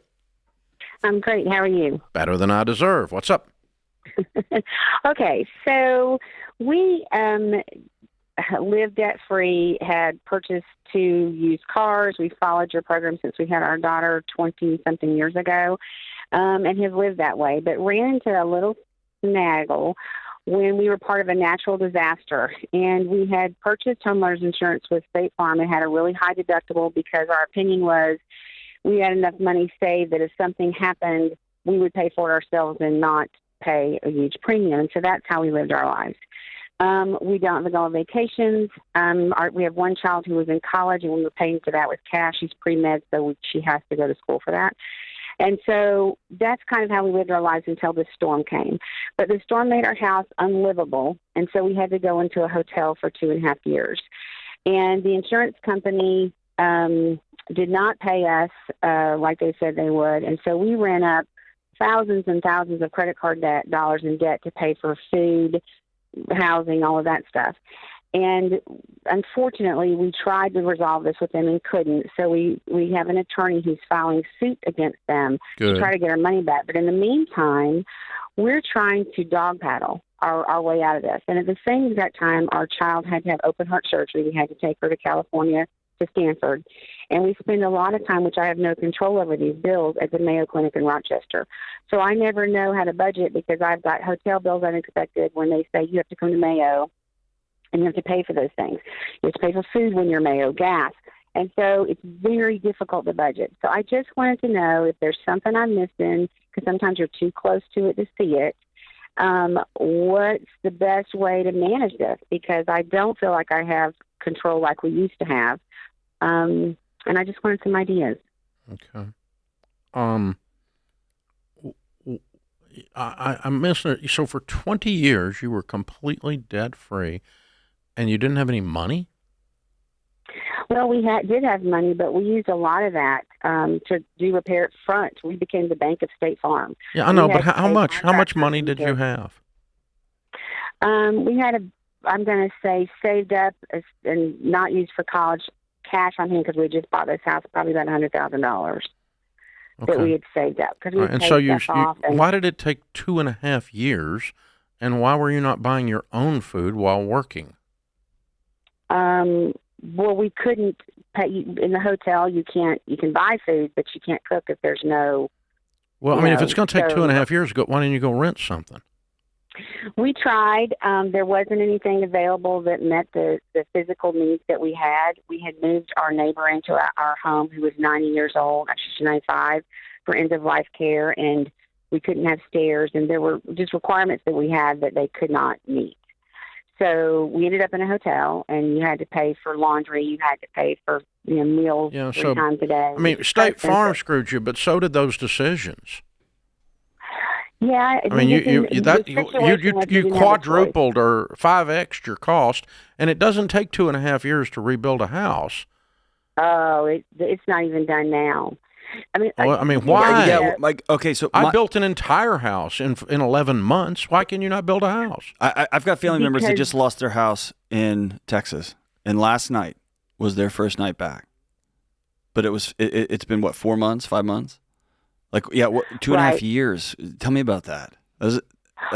I'm great. How are you? Better than I deserve. What's up? Okay, so we lived debt-free, had purchased 2 used cars. We followed your program since we had our daughter 20-something years ago, and have lived that way, but ran into a little snaggle when we were part of a natural disaster. And we had purchased homeowners insurance with State Farm and had a really high deductible because our opinion was we had enough money saved that if something happened, we would pay for it ourselves and not pay a huge premium. And so that's how we lived our lives. We don't go on vacations. We have one child who was in college, and we were paying for that with cash. She's pre-med, so she has to go to school for that. And so that's kind of how we lived our lives until this storm came. But the storm made our house unlivable, and so we had to go into a hotel for 2.5 years. And the insurance company did not pay us like they said they would, and so we ran up thousands and thousands of credit card dollars in debt to pay for food, housing, all of that stuff. And unfortunately, we tried to resolve this with them and couldn't. So we have an attorney who's filing suit against them Good. to try to get our money back. But in the meantime, we're trying to dog paddle our way out of this. And at the same exact time, our child had to have open heart surgery. We had to take her to California, to Stanford. And we spend a lot of time, which I have no control over these bills, at the Mayo Clinic in Rochester. So I never know how to budget because I've got hotel bills unexpected when they say you have to come to Mayo and you have to pay for those things. You have to pay for food when you're Mayo, gas. And so it's very difficult to budget. So I just wanted to know if there's something I'm missing, because sometimes you're too close to it to see it. What's the best way to manage this? Because I don't feel like I have control like we used to have. And I just wanted some ideas. Okay. I'm missing it. So for 20 years, you were completely debt-free, and you didn't have any money? Well, we did have money, but we used a lot of that to do repair up front. We became the Bank of State Farm. Yeah, I know, but how much? How much money did you have? We had I'm going to say, saved up and not used for college, cash on hand, because we just bought this house, probably about $100,000 that we had saved up. Cause we and so why did it take 2.5 years, and why were you not buying your own food while working? Well, we couldn't pay in the hotel. You can buy food, but you can't cook if there's no. Well, I mean, if it's going to take 2.5 years, why didn't you go rent something? We tried. There wasn't anything available that met the physical needs that we had. We had moved our neighbor into our home who was 90 years old, actually she's 95, for end-of-life care, and we couldn't have stairs, and there were just requirements that we had that they could not meet. So we ended up in a hotel, and you had to pay for laundry. You had to pay for meals 3 times a day. I mean, State Farm screwed you, but so did those decisions. Yeah, I mean, you quadrupled or 5x'd your cost, and it doesn't take 2.5 years to rebuild a house. Oh, it's not even done now. I mean, why? Yeah, okay, so I built an entire house in 11 months. Why can you not build a house? I've got family members that just lost their house in Texas, and last night was their first night back. But it's been what, 4 months, 5 months? 2.5 years. Tell me about that. It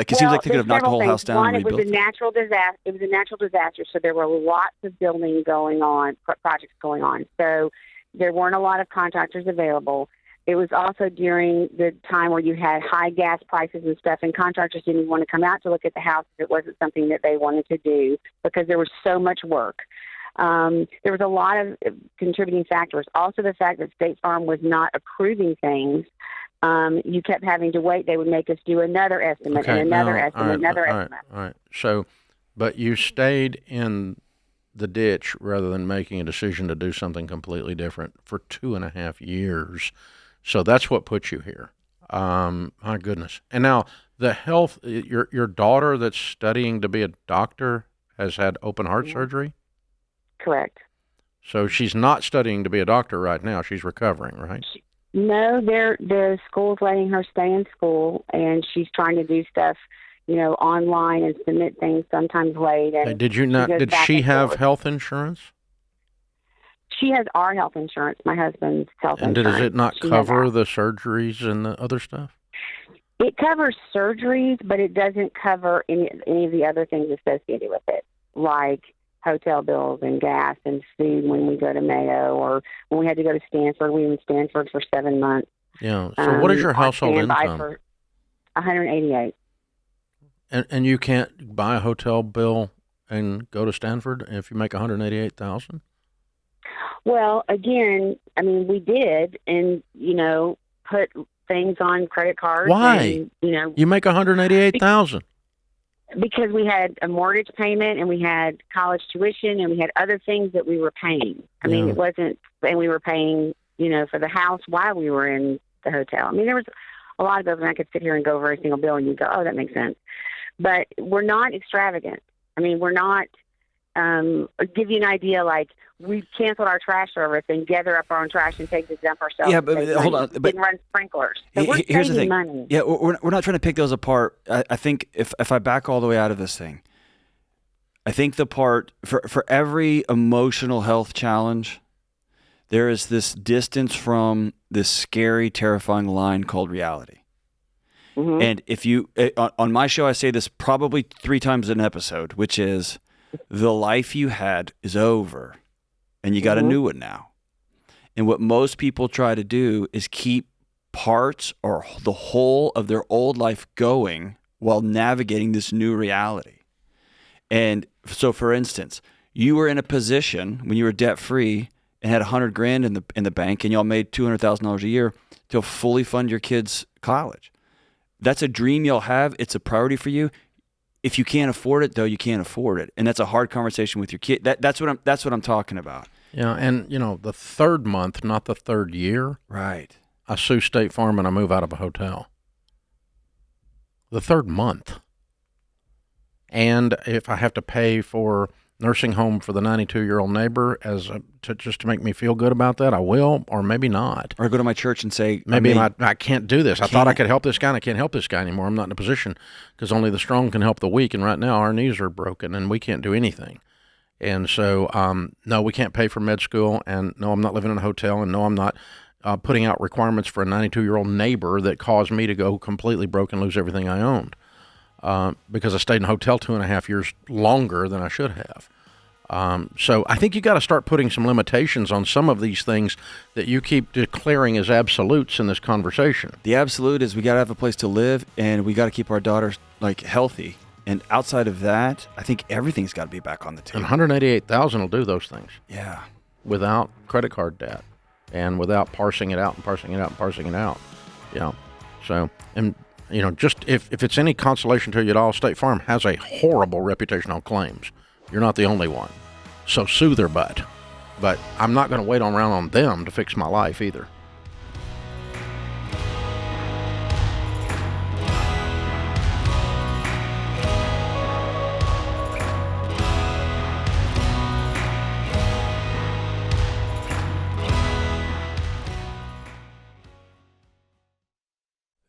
seems like they could have knocked the whole house down and rebuilt it. It was a natural disaster, so there were lots of building going on, projects going on. So there weren't a lot of contractors available. It was also during the time where you had high gas prices and stuff, and contractors didn't want to come out to look at the house if it wasn't something that they wanted to do because there was so much work. There was a lot of contributing factors. Also, the fact that State Farm was not approving things. You kept having to wait. They would make us do another estimate and another estimate. All right. So, but you stayed in the ditch rather than making a decision to do something completely different for 2.5 years. So that's what put you here. My goodness. And now the health, your daughter that's studying to be a doctor has had open heart surgery? Correct. So she's not studying to be a doctor right now. She's recovering, right? No, the school's letting her stay in school, and she's trying to do stuff, online and submit things sometimes late. And did she have health insurance? She has our health insurance, my husband's health insurance. And does it not cover the surgeries and the other stuff? It covers surgeries, but it doesn't cover any of the other things associated with it, like hotel bills and gas and food when we go to Mayo, or when we had to go to Stanford. We were in Stanford for 7 months. Yeah. So what is your household income? For $188. And you can't buy a hotel bill and go to Stanford if you make $188,000? Well, again, I mean, we did, and put things on credit cards. Why? And, you make $188,000. Because we had a mortgage payment, and we had college tuition, and we had other things that we were paying. I mean, it wasn't, and we were paying, for the house while we were in the hotel. I mean, there was a lot of bills, and I could sit here and go over every single bill, and you go, oh, that makes sense. But we're not extravagant. I mean, we're not, I'll give you an idea, like, we canceled our trash service and gather up our own trash and take to dump ourselves. Yeah, but hold on. But run sprinklers. So we're here's the thing. Money. Yeah, we're not trying to pick those apart. I think if I back all the way out of this thing, I think the part for every emotional health challenge, there is this distance from this scary, terrifying line called reality. Mm-hmm. And if you, on my show, I say this probably 3 times an episode, which is the life you had is over and you got a new one now. And what most people try to do is keep parts or the whole of their old life going while navigating this new reality. And so, for instance, you were in a position when you were debt-free and had $100,000 in the bank, and y'all made $200,000 a year to fully fund your kids' college. That's a dream y'all have. It's a priority for you. If you can't afford it, though, you can't afford it, and that's a hard conversation with your kid. That's what I'm talking about. Yeah, and the third month, not the third year. Right. I sue State Farm and I move out of a hotel. The third month. And if I have to pay for nursing home for the 92-year-old neighbor just to make me feel good about that, I will, or maybe not. Or go to my church and say, maybe I can't do this. I thought I could help this guy, and I can't help this guy anymore. I'm not in a position because only the strong can help the weak, and right now our knees are broken and we can't do anything. And so, no, we can't pay for med school, and no, I'm not living in a hotel, and no, I'm not putting out requirements for a 92-year-old neighbor that caused me to go completely broke and lose everything I owned because I stayed in a hotel 2.5 years longer than I should have. So I think you got to start putting some limitations on some of these things that you keep declaring as absolutes in this conversation. The absolute is we got to have a place to live, and we got to keep our daughters healthy. And outside of that, I think everything's got to be back on the table. And $188,000 will do those things. Yeah. Without credit card debt and without parsing it out and parsing it out and parsing it out. Yeah. So, and just if it's any consolation to you at all, State Farm has a horrible reputation on claims. You're not the only one. So sue their butt. But I'm not going to wait around on them to fix my life either.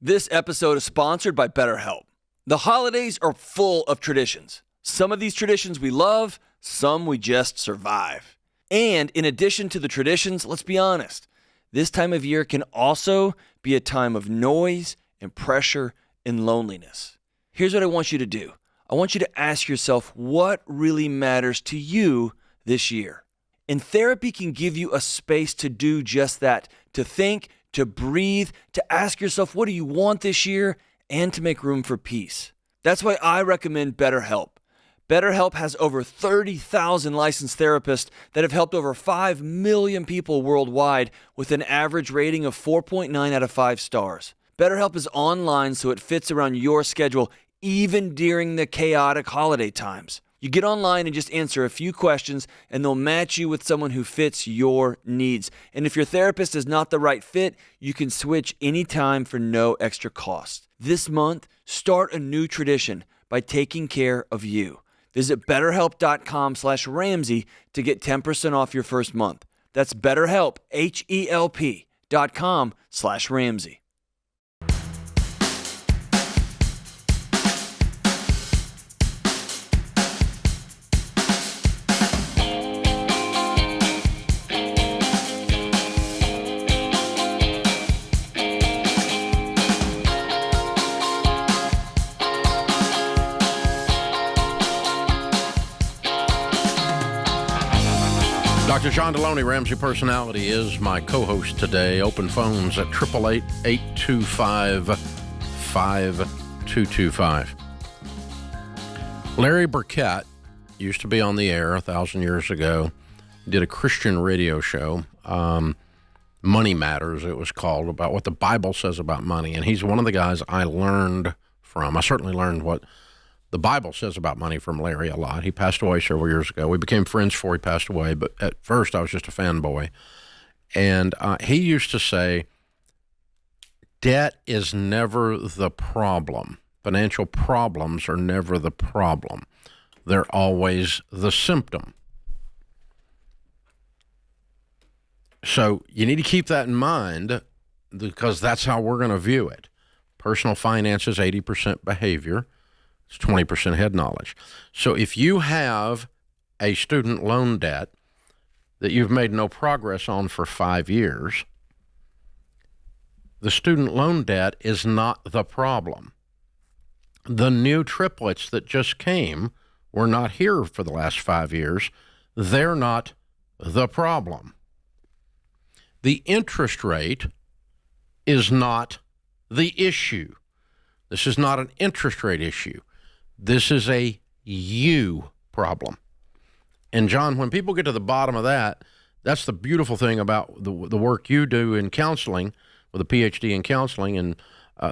This episode is sponsored by BetterHelp. The holidays are full of traditions. Some of these traditions we love, some we just survive. And in addition to the traditions, let's be honest, this time of year can also be a time of noise and pressure and loneliness. Here's what I want you to do. I want you to ask yourself what really matters to you this year. And therapy can give you a space to do just that, to think, to breathe, to ask yourself, what do you want this year, and to make room for peace. That's why I recommend BetterHelp. BetterHelp has over 30,000 licensed therapists that have helped over 5 million people worldwide with an average rating of 4.9 out of 5 stars. BetterHelp is online so it fits around your schedule even during the chaotic holiday times. You get online and just answer a few questions, and they'll match you with someone who fits your needs. And if your therapist is not the right fit, you can switch anytime for no extra cost. This month, start a new tradition by taking care of you. Visit BetterHelp.com/Ramsey to get 10% off your first month. That's BetterHelp, HELP.com/Ramsey. Dr. John Delony, Ramsey Personality, is my co-host today. Open phones at 888-825-5225. Larry Burkett used to be on the air 1,000 years ago. Did a Christian radio show, Money Matters, it was called, about what the Bible says about money. And he's one of the guys I learned from. I certainly learned what the Bible says about money from Larry a lot. He passed away several years ago. We became friends before he passed away, but at first I was just a fanboy. And he used to say, debt is never the problem. Financial problems are never the problem. They're always the symptom. So you need to keep that in mind because that's how we're going to view it. Personal finance is 80% behavior. It's 20% head knowledge. So if you have a student loan debt that you've made no progress on for 5 years, the student loan debt is not the problem. The new triplets that just came were not here for the last 5 years. They're not the problem. The interest rate is not the issue. This is not an interest rate issue. This is a you problem. And John, when people get to the bottom of that, that's the beautiful thing about the work you do in counseling, with a PhD in counseling, and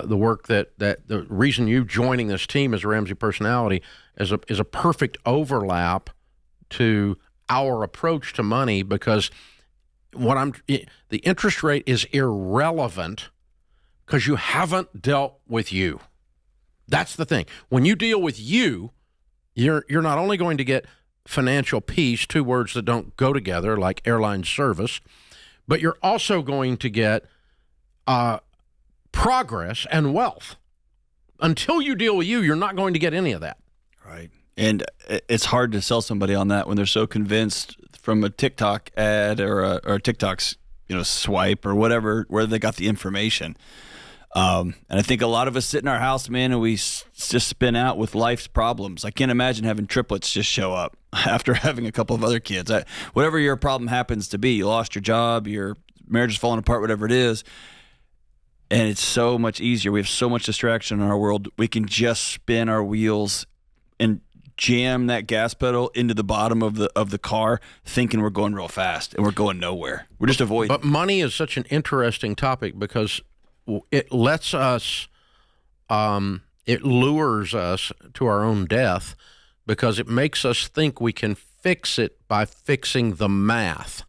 the work that the reason you joining this team as a Ramsey personality is a perfect overlap to our approach to money, because the interest rate is irrelevant because you haven't dealt with you. That's the thing. When you deal with you, you're not only going to get financial peace, two words that don't go together like airline service, but you're also going to get progress and wealth. Until you deal with you, you're not going to get any of that. Right. And it's hard to sell somebody on that when they're so convinced from a TikTok ad or a TikTok's swipe or whatever, where they got the information. And I think a lot of us sit in our house, man, and we just spin out with life's problems. I can't imagine having triplets just show up after having a couple of other kids. Whatever your problem happens to be, you lost your job, your marriage is falling apart, whatever it is. And it's so much easier. We have so much distraction in our world. We can just spin our wheels and jam that gas pedal into the bottom of the car, thinking we're going real fast, and we're going nowhere. We're just avoiding. But money is such an interesting topic because it lets us, it lures us to our own death, because it makes us think we can fix it by fixing the math.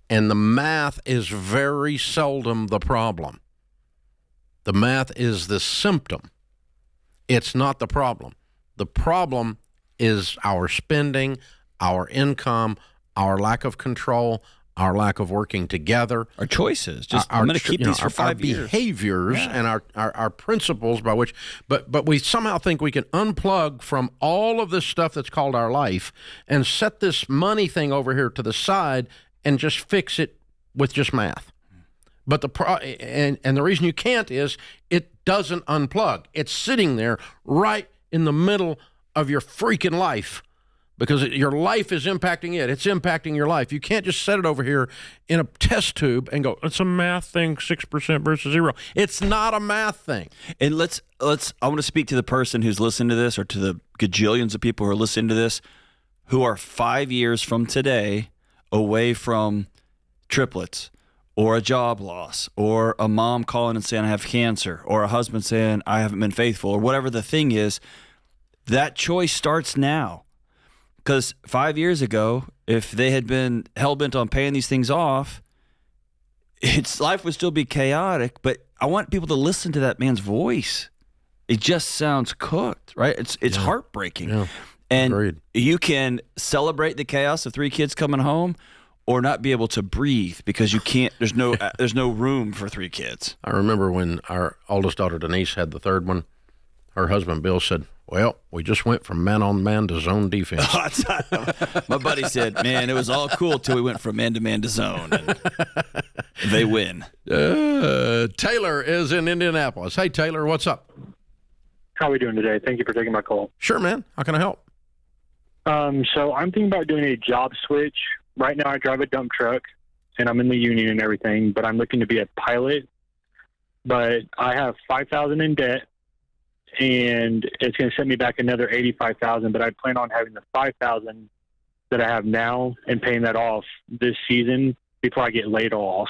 And the math is very seldom the problem. The math is the symptom. It's not the problem. The problem is our spending, our income, our lack of control, our lack of working together, our choices. I'm going to keep these for 5 years. Our behaviors and our principles by which, but we somehow think we can unplug from all of this stuff that's called our life and set this money thing over here to the side and just fix it with just math. But the reason you can't is it doesn't unplug. It's sitting there right in the middle of your freaking life, because your life is impacting it. It's impacting your life. You can't just set it over here in a test tube and go, it's a math thing, 6% versus 0. It's not a math thing. And I want to speak to the person who's listening to this, or to the gajillions of people who are listening to this, who are 5 years from today away from triplets, or a job loss, or a mom calling and saying I have cancer, or a husband saying I haven't been faithful, or whatever the thing is. That choice starts now. Because 5 years ago, if they had been hell-bent on paying these things off, life would still be chaotic. But I want people to listen to that man's voice. It just sounds cooked, right? It's heartbreaking. Yeah. And Agreed. You can celebrate the chaos of 3 kids coming home, or not be able to breathe because you can't. There's no room for 3 kids. I remember when our oldest daughter Denise had the third one, her husband Bill said, well, we just went from man-on-man to zone defense. My buddy said, man, it was all cool till we went from man-to-man to zone. And they win. Taylor is in Indianapolis. Hey, Taylor, what's up? How are we doing today? Thank you for taking my call. Sure, man. How can I help? So I'm thinking about doing a job switch. Right now I drive a dump truck, and I'm in the union and everything, but I'm looking to be a pilot. But I have $5,000 in debt, and it's going to set me back another $85,000. But I plan on having the $5,000 that I have now and paying that off this season before I get laid off.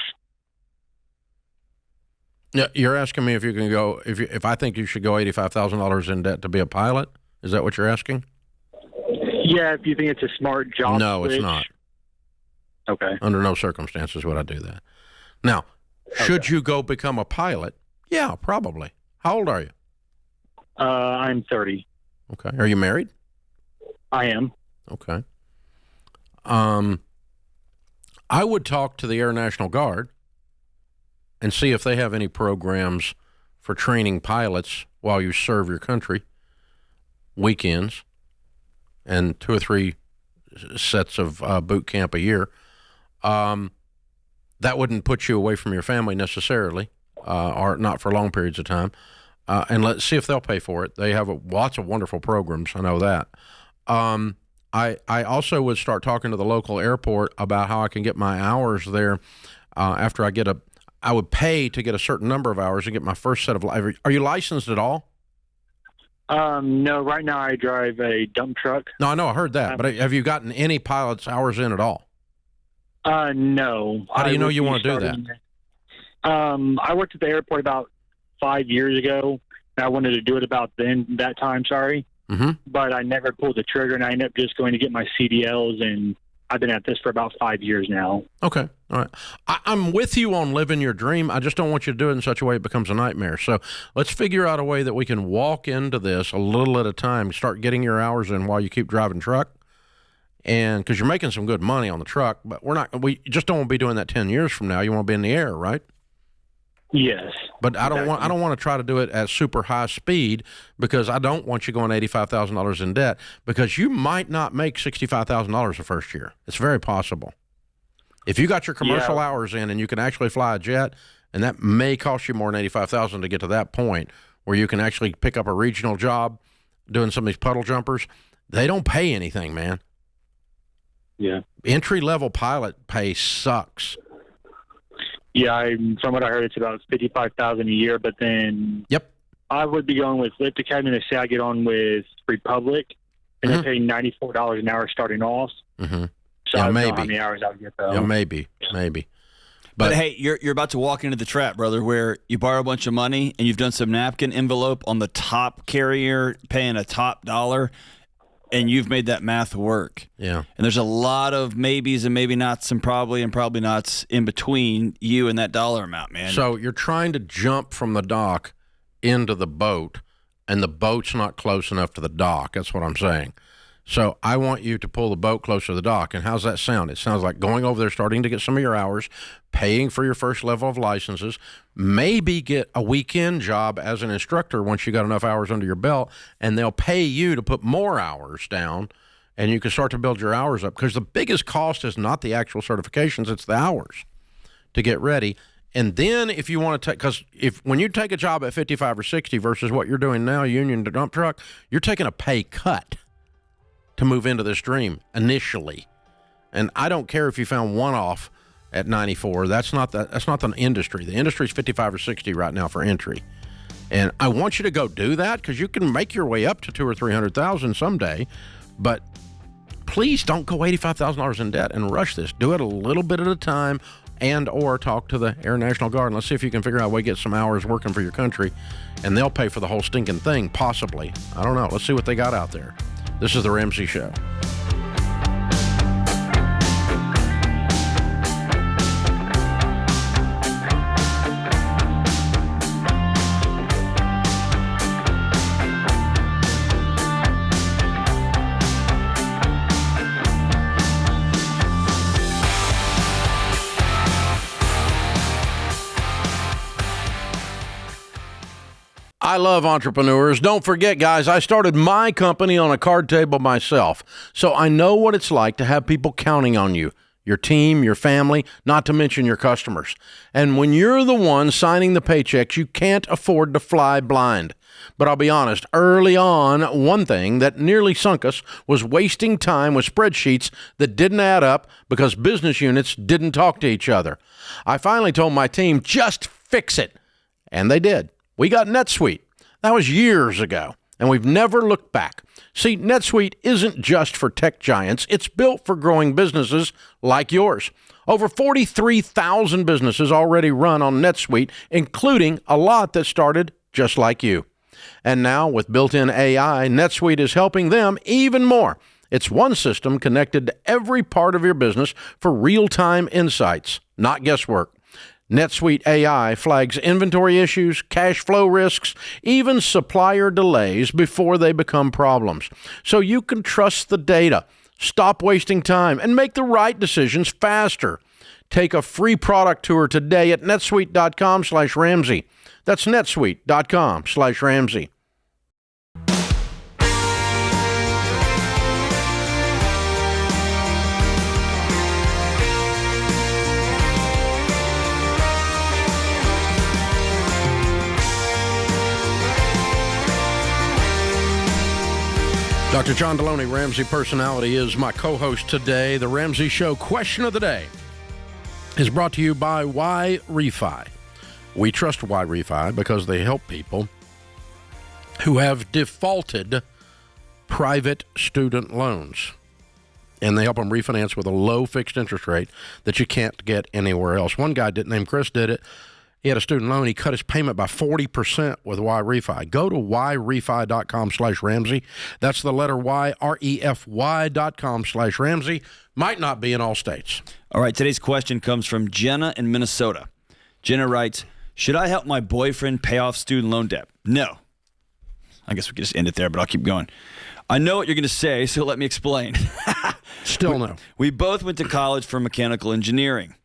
Yeah, you're asking me if you can go, if I think you should go $85,000 in debt to be a pilot. Is that what you're asking? Yeah, if you think it's a smart job. No, switch. it's not. Okay. Under no circumstances would I do that. Now, should you go become a pilot? Yeah, probably. How old are you? I'm 30. Okay. Are you married? I am. Okay. I would talk to the Air National Guard and see if they have any programs for training pilots while you serve your country. weekends and 2 or 3 sets of boot camp a year, that wouldn't put you away from your family necessarily, or not for long periods of time. And let's see if they'll pay for it. They have lots of wonderful programs. I know that. I also would start talking to the local airport about how I can get my hours there after I would pay to get a certain number of hours and get my first set of. Are you licensed at all? No, right now I drive a dump truck. No, I know, I heard that. But have you gotten any pilot's hours in at all? No. How do you know you want to do that? I worked at the airport about 5 years ago, and I wanted to do it about that time, Mm-hmm. but I never pulled the trigger, and I ended up just going to get my CDLs, and I've been at this for about 5 years now. Okay. All right. I'm with you on living your dream. I just don't want you to do it in such a way it becomes a nightmare. So let's figure out a way that we can walk into this a little at a time, start getting your hours in while you keep driving truck. And because you're making some good money on the truck, but we just don't want to be doing that 10 years from now. You want to be in the air, right? Yes. But I don't want to try to do it at super high speed, because I don't want you going $85,000 in debt, because you might not make $65,000 the first year. It's very possible. If you got your commercial hours in and you can actually fly a jet, and that may cost you more than $85,000 to get to that point where you can actually pick up a regional job doing some of these puddle jumpers, they don't pay anything, man. Yeah. Entry-level pilot pay sucks. Yeah, from what I heard, it's about $55,000 a year. But then, I would be going with Lift Academy. They say I get on with Republic, and they pay $94 an hour starting off. Mm-hmm. So I don't know how many hours I would get though. Yeah, maybe. But hey, you're about to walk into the trap, brother, where you borrow a bunch of money and you've done some napkin envelope on the top carrier, paying a top dollar, and you've made that math work. Yeah. And there's a lot of maybes and maybe nots and probably nots in between you and that dollar amount, man. So you're trying to jump from the dock into the boat, and the boat's not close enough to the dock. That's what I'm saying. So I want you to pull the boat closer to the dock. And how's that sound? It sounds like going over there, starting to get some of your hours, paying for your first level of licenses, maybe get a weekend job as an instructor once you got enough hours under your belt, and they'll pay you to put more hours down, and you can start to build your hours up. Because the biggest cost is not the actual certifications, it's the hours to get ready. And then if you want to take, because when you take a job at 55 or 60 versus what you're doing now, union to dump truck, you're taking a pay cut to move into this dream initially. And I don't care if you found one off at 94. That's not the industry. The industry is 55 or 60 right now for entry. And I want you to go do that, because you can make your way up to $200,000 or $300,000 someday. But please don't go $85,000 in debt and rush this. Do it a little bit at a time, and or talk to the Air National Guard. And let's see if you can figure out a way to get some hours working for your country, and they'll pay for the whole stinking thing, possibly. I don't know. Let's see what they got out there. This is The Ramsey Show. I love entrepreneurs. Don't forget, guys, I started my company on a card table myself, so I know what it's like to have people counting on you, your team, your family, not to mention your customers. And when you're the one signing the paychecks, you can't afford to fly blind. But I'll be honest, early on, one thing that nearly sunk us was wasting time with spreadsheets that didn't add up because business units didn't talk to each other. I finally told my team, just fix it. And they did. We got NetSuite. That was years ago, and we've never looked back. See, NetSuite isn't just for tech giants. It's built for growing businesses like yours. Over 43,000 businesses already run on NetSuite, including a lot that started just like you. And now, with built-in AI, NetSuite is helping them even more. It's one system connected to every part of your business for real-time insights, not guesswork. NetSuite AI flags inventory issues, cash flow risks, even supplier delays before they become problems. So you can trust the data, stop wasting time, and make the right decisions faster. Take a free product tour today at netsuite.com/Ramsey. That's netsuite.com/Ramsey. Dr. John Delony, Ramsey Personality, is my co-host today. The Ramsey Show question of the day is brought to you by Y Refi. We trust Y Refi because they help people who have defaulted private student loans. And they help them refinance with a low fixed interest rate that you can't get anywhere else. One guy named Chris did it. He had a student loan. He cut his payment by 40% with Y Refi. Go to yrefi.com/Ramsey. That's the letter Y, REFY.com/Ramsey. Might not be in all states. All right, today's question comes from Jenna in Minnesota. Jenna writes, should I help my boyfriend pay off student loan debt? No. I guess we could just end it there, but I'll keep going. I know what you're going to say, so let me explain. Still no. We both went to college for mechanical engineering.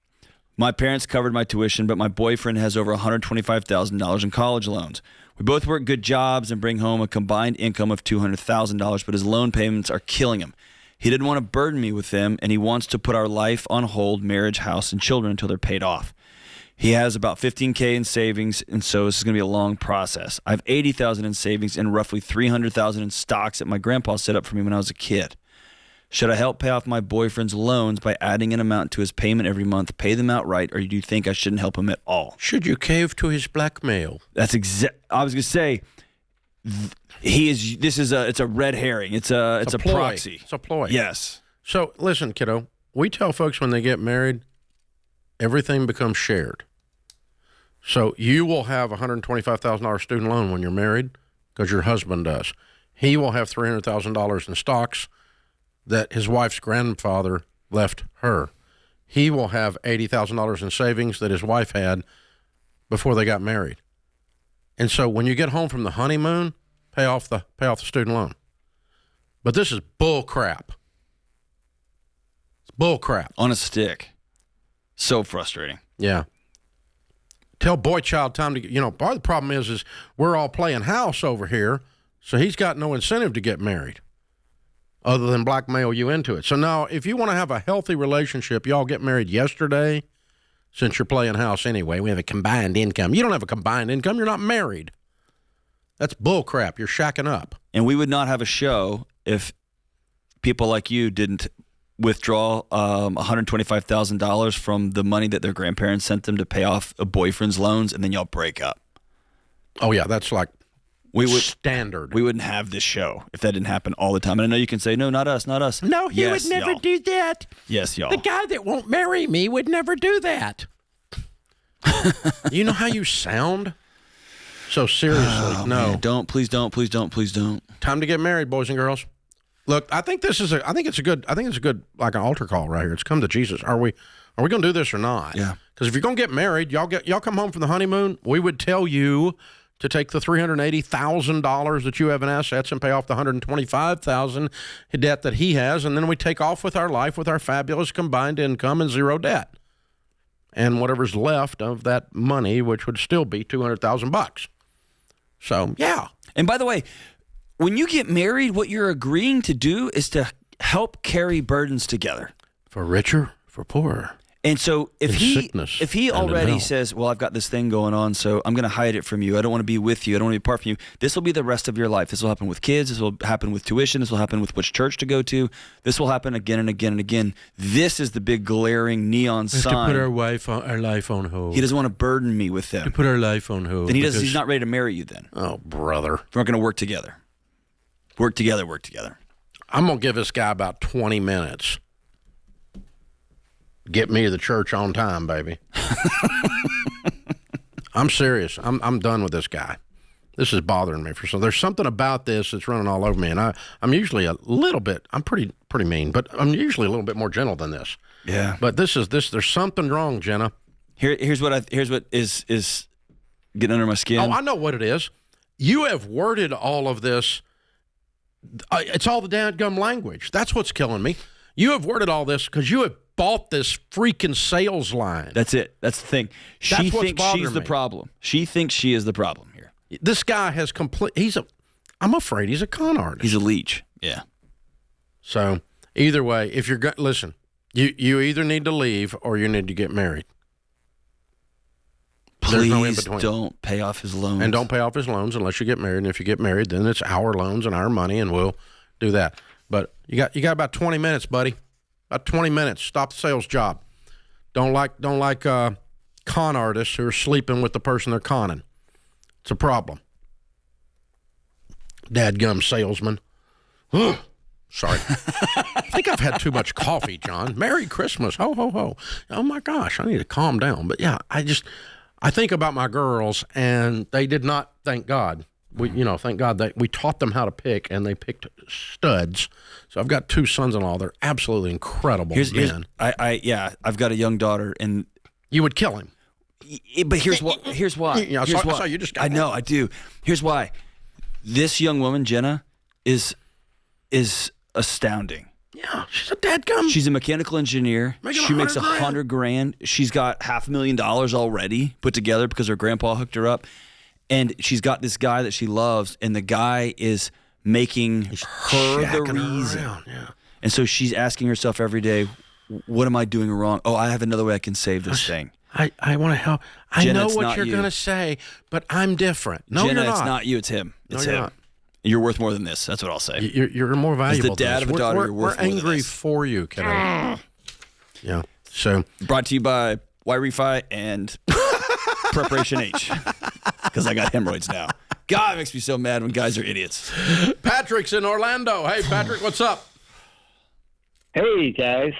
My parents covered my tuition, but my boyfriend has over $125,000 in college loans. We both work good jobs and bring home a combined income of $200,000, but his loan payments are killing him. He didn't want to burden me with them, and he wants to put our life on hold, marriage, house, and children until they're paid off. He has about $15K in savings, and so this is going to be a long process. I have $80,000 in savings and roughly $300,000 in stocks that my grandpa set up for me when I was a kid. Should I help pay off my boyfriend's loans by adding an amount to his payment every month, pay them outright, or do you think I shouldn't help him at all? Should you cave to his blackmail? That's I was going to say, it's a red herring. It's a ploy. proxy. It's a ploy. Yes. So listen, kiddo, we tell folks when they get married, everything becomes shared. So you will have a $125,000 student loan when you're married because your husband does. He will have $300,000 in stocks that his wife's grandfather left her. He will have $80,000 in savings that his wife had before they got married. And so when you get home from the honeymoon, pay off the student loan. But this is bull crap. It's bull crap. On a stick. So frustrating. Yeah. Tell boy child time to get, part of the problem is we're all playing house over here, so he's got no incentive to get married other than blackmail you into it. So now, if you want to have a healthy relationship, y'all get married yesterday since you're playing house anyway. We have a combined income. You don't have a combined income. You're not married. That's bull crap. You're shacking up. And we would not have a show if people like you didn't withdraw $125,000 from the money that their grandparents sent them to pay off a boyfriend's loans, and then y'all break up. Oh, yeah, that's like standard. We wouldn't have this show if that didn't happen all the time. And I know you can say, no, not us, not us. No, he would never do that. Yes, y'all. The guy that won't marry me would never do that. You know how you sound? So seriously, no. Man, don't, please don't, please don't, please don't. Time to get married, boys and girls. Look, I think it's a good like an altar call right here. It's come to Jesus. Are we going to do this or not? Yeah. Because if you're going to get married, y'all come home from the honeymoon, we would tell you to take the $380,000 that you have in assets and pay off the $125,000 debt that he has, and then we take off with our life with our fabulous combined income and zero debt, and whatever's left of that money, which would still be $200,000. So yeah. And by the way, when you get married, what you're agreeing to do is to help carry burdens together, for richer, for poorer. And so if he already says, well, I've got this thing going on, so I'm going to hide it from you. I don't want to be with you. I don't want to be apart from you. This will be the rest of your life. This will happen with kids. This will happen with tuition. This will happen with which church to go to. This will happen again and again and again. This is the big glaring neon sign. To put our life on hold. He doesn't want to burden me with them. To put our life on hold. Then he's not ready to marry you then. Oh, brother. We're not going to work together. Work together. I'm going to give this guy about 20 minutes. Get me to the church on time, baby. I'm serious. I'm done with this guy. This is bothering me for some. There's something about this that's running all over me, and I'm usually a little bit. I'm pretty mean, but I'm usually a little bit more gentle than this. Yeah. But this. There's something wrong, Jenna. Here's what is getting under my skin. Oh, I know what it is. You have worded all of this. It's all the dadgum language. That's what's killing me. You have worded all this because you have bought this freaking sales line. That's it. That's the thing. She thinks she's the problem. She thinks she is the problem here. This guy has I'm afraid he's a con artist. He''s a leech. Yeah. So either way, if you're listen, you either need to leave or you need to get married. Please no in between. Don't pay off his loans. And don't pay off his loans unless you get married. And if you get married, then it's our loans and our money, and we'll do that. But you got about 20 minutes, buddy. About 20 minutes. Stop the sales job. Don't like con artists who are sleeping with the person they're conning. It's a problem. Dadgum salesman. Sorry. I think I've had too much coffee, John. Merry Christmas. Ho, ho, ho. Oh, my gosh. I need to calm down. But, yeah, I think about my girls, and they did not, thank God. Thank God that we taught them how to pick, and they picked studs. So I've got two sons-in-law. They're absolutely incredible men. I've got a young daughter, and you would kill him. But here's why. I saw you just got I know, I do. Here's why. This young woman, Jenna, is astounding. Yeah, she's a dadgum. She's a mechanical engineer. She makes $100,000. She's got $500,000 already put together because her grandpa hooked her up. And she's got this guy that she loves, and the guy is making her the reason. Yeah. And so she's asking herself every day, what am I doing wrong? Oh, I have another way I can save this thing. I want to help. I Jenna, know it's what not you're you. going to say, but I'm different. No, Jenna, you're not. It's not you, it's him. It's no, you're him. not. You're worth more than this. That's what I'll say. You're more valuable. As the dad than of this. a daughter, we're you're worth more than angry this. for you, kiddo. Yeah. So brought to you by Y-Refi and Preparation H, because I got hemorrhoids now. God, it makes me so mad when guys are idiots. Patrick's in Orlando. Hey, Patrick, what's up? Hey, guys.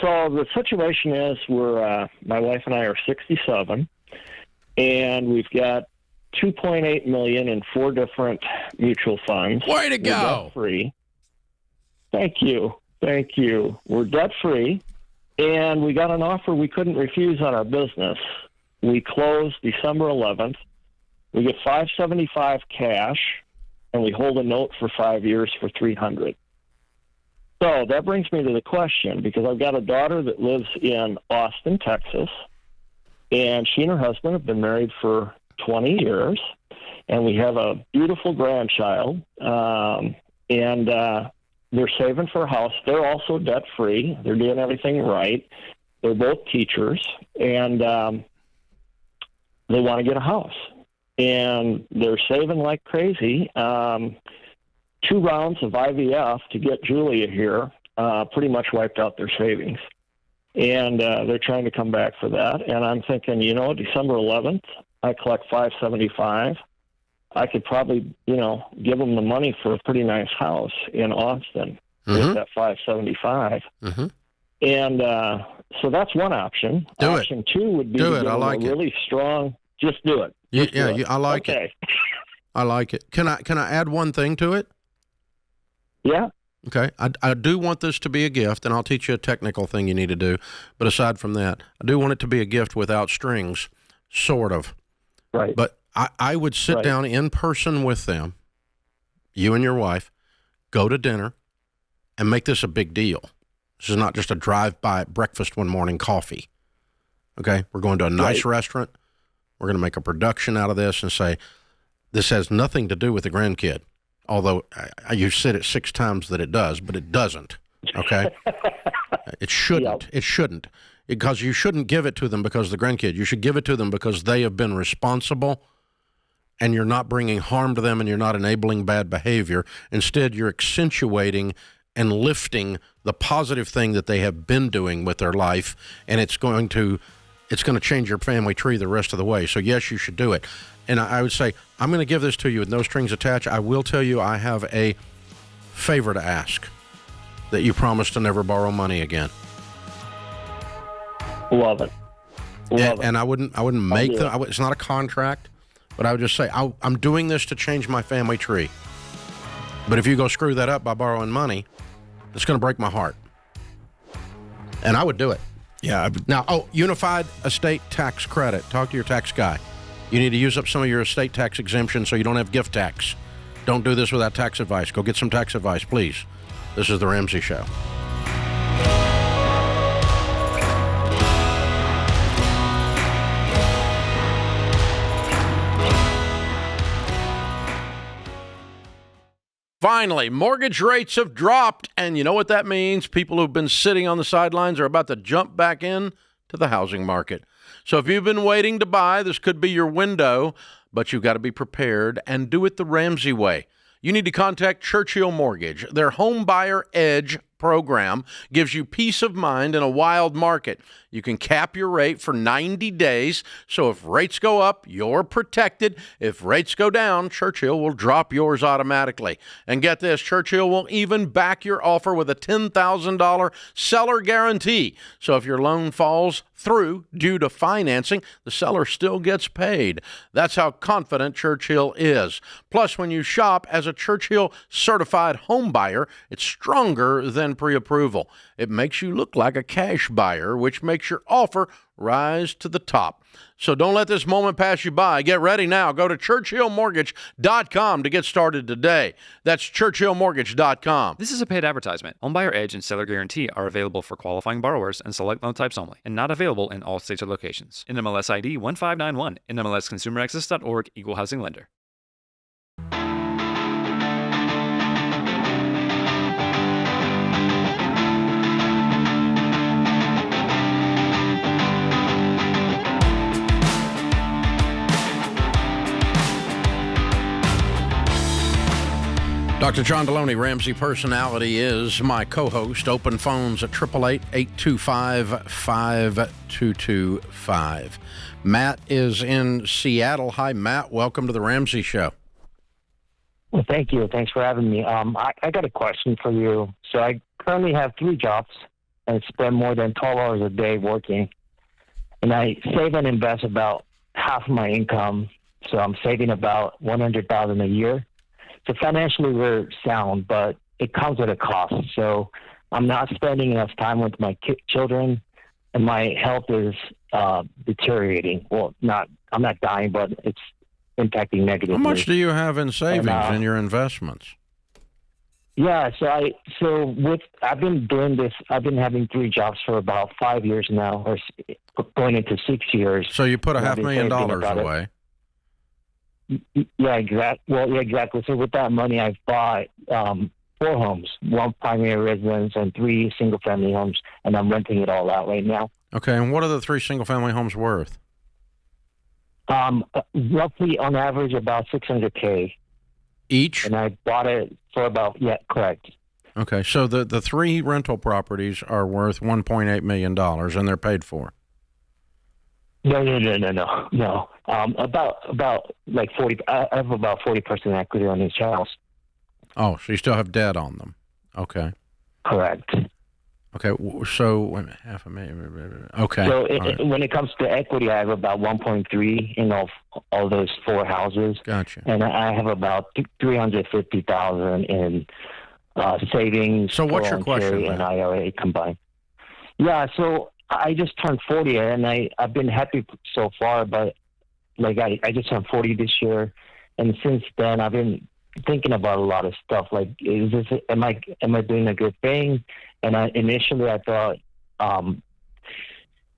So the situation is my wife and I are 67, and we've got $2.8 million in 4 different mutual funds. Way to go. We're debt-free. Thank you. We're debt-free, and we got an offer we couldn't refuse on our business. We closed December 11th. We get $575 cash, and we hold a note for 5 years for $300. So that brings me to the question, because I've got a daughter that lives in Austin, Texas, and she and her husband have been married for 20 years, and we have a beautiful grandchild, and they're saving for a house. They're also debt-free. They're doing everything right. They're both teachers, and they want to get a house. And they're saving like crazy. 2 rounds of IVF to get Julia here pretty much wiped out their savings. And they're trying to come back for that. And I'm thinking, December 11th, I collect $575. I could probably, give them the money for a pretty nice house in Austin with that $575. Mm-hmm. And so that's one option. Option 2 would be to give them a really strong, just do it. I like it. I like it. Can I add one thing to it? Yeah. Okay. I do want this to be a gift, and I'll teach you a technical thing you need to do. But aside from that, I do want it to be a gift without strings, sort of. Right. But I would sit down in person with them, you and your wife, go to dinner, and make this a big deal. This is not just a drive-by breakfast one morning coffee. Okay? We're going to a nice restaurant. We're going to make a production out of this and say, this has nothing to do with the grandkid. Although you said it 6 times that it does, but it doesn't, okay? It shouldn't. Yep. It shouldn't. Because you shouldn't give it to them because of the grandkid. You should give it to them because they have been responsible, and you're not bringing harm to them, and you're not enabling bad behavior. Instead, you're accentuating and lifting the positive thing that they have been doing with their life, and it's going to change your family tree the rest of the way. So, yes, you should do it. And I would say, I'm going to give this to you with no strings attached. I will tell you I have a favor to ask, that you promise to never borrow money again. Love it. And I wouldn't make them. It's not a contract, but I would just say, I'm doing this to change my family tree. But if you go screw that up by borrowing money, it's going to break my heart. And I would do it. Yeah. Now, unified estate tax credit. Talk to your tax guy. You need to use up some of your estate tax exemption so you don't have gift tax. Don't do this without tax advice. Go get some tax advice, please. This is The Ramsey Show. Finally, mortgage rates have dropped, and you know what that means? People who've been sitting on the sidelines are about to jump back in to the housing market. So if you've been waiting to buy, this could be your window, but you've got to be prepared and do it the Ramsey way. you need to contact Churchill Mortgage. Their Home Buyer Edge program gives you peace of mind in a wild market. You can cap your rate for 90 days, so if rates go up, you're protected. If rates go down, Churchill will drop yours automatically. And get this, Churchill will even back your offer with a $10,000 seller guarantee. So if your loan falls through due to financing, the seller still gets paid. That's how confident Churchill is. Plus, when you shop as a Churchill certified home buyer, it's stronger than pre-approval. It makes you look like a cash buyer, which makes your offer rise to the top. So don't let this moment pass you by. Get ready now. Go to ChurchillMortgage.com to get started today. That's ChurchillMortgage.com. This is a paid advertisement. Homebuyer Edge and Seller Guarantee are available for qualifying borrowers and select loan types only, and not available in all states or locations. NMLS ID 1591. NMLSConsumerAccess.org. Equal Housing Lender. Dr. John Delony, Ramsey Personality, is my co-host. Open phones at 888-825-5225. Matt is in Seattle. Hi, Matt. Welcome to the Ramsey Show. Well, thank you. Thanks for having me. I got a question for you. So I currently have 3 jobs and spend more than 12 hours a day working. And I save and invest about half of my income. So I'm saving about $100,000 a year. So financially, we're sound, but it comes at a cost. So I'm not spending enough time with my children, and my health is deteriorating. Well, I'm not dying, but it's impacting negatively. How much do you have in savings in your investments? Yeah, I've been doing this. I've been having 3 jobs for about 5 years now, or going into 6 years. So you put $500,000 away. Yeah, exactly. So with that money, I've bought 4 homes, 1 primary residence and 3 single-family homes, and I'm renting it all out right now. Okay, and what are the 3 single-family homes worth? Roughly, on average, about $600K each. And I bought it for correct. Okay, so the 3 rental properties are worth $1.8 million, and they're paid for. No. About like 40. I have about 40% equity on each house. Oh, so you still have debt on them? Okay. Correct. Okay, so wait a minute, $500,000. Okay. So when it comes to equity, I have about 1.3 in all those 4 houses. Gotcha. And I have about $350,000 in savings. So what's your question, and IRA combined? Yeah. So I just turned 40, and I've been happy so far, but I just turned 40 this year, and since then I've been thinking about a lot of stuff. Like, am I doing a good thing? And initially I thought I'm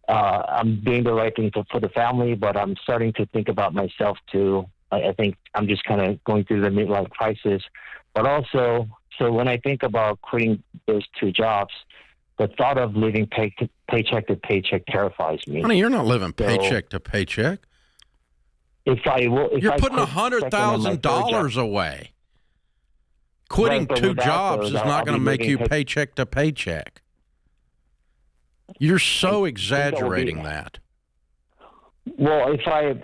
doing the right thing for the family, but I'm starting to think about myself too. I think I'm just kind of going through the midlife crisis, but also, so when I think about quitting those 2 jobs, the thought of living paycheck to paycheck terrifies me. Honey, you're not living paycheck to paycheck. You're putting $100,000 away. Quitting 2 jobs is not going to make you paycheck to paycheck. You're so exaggerating that. Well,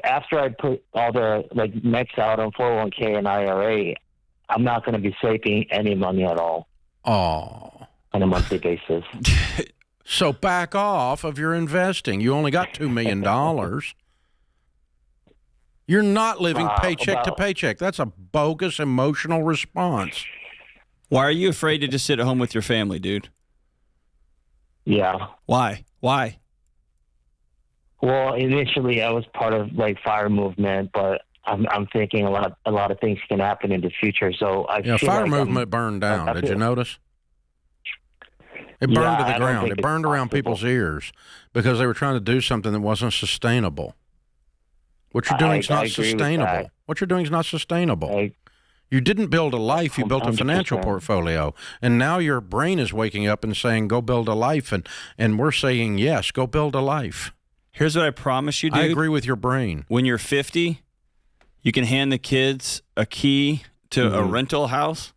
after I put all the max out on 401k and IRA, I'm not going to be saving any money at all. Oh. On a monthly basis. So back off of your investing. You only got $2 million. You're not living paycheck to paycheck. That's a bogus emotional response. Why are you afraid to just sit at home with your family, dude? Yeah. Why? Well, initially I was part of fire movement, but I'm thinking a lot of things can happen in the future. So fire movement burned down. Did you notice? It burned to the ground. It burned around people's ears because they were trying to do something that wasn't sustainable. What you're doing is not sustainable. What you're doing is not sustainable. You didn't build a life. You built a financial portfolio. And now your brain is waking up and saying, go build a life. And we're saying, yes, go build a life. Here's what I promise you, dude. I agree with your brain. When you're 50, you can hand the kids a key to a rental house,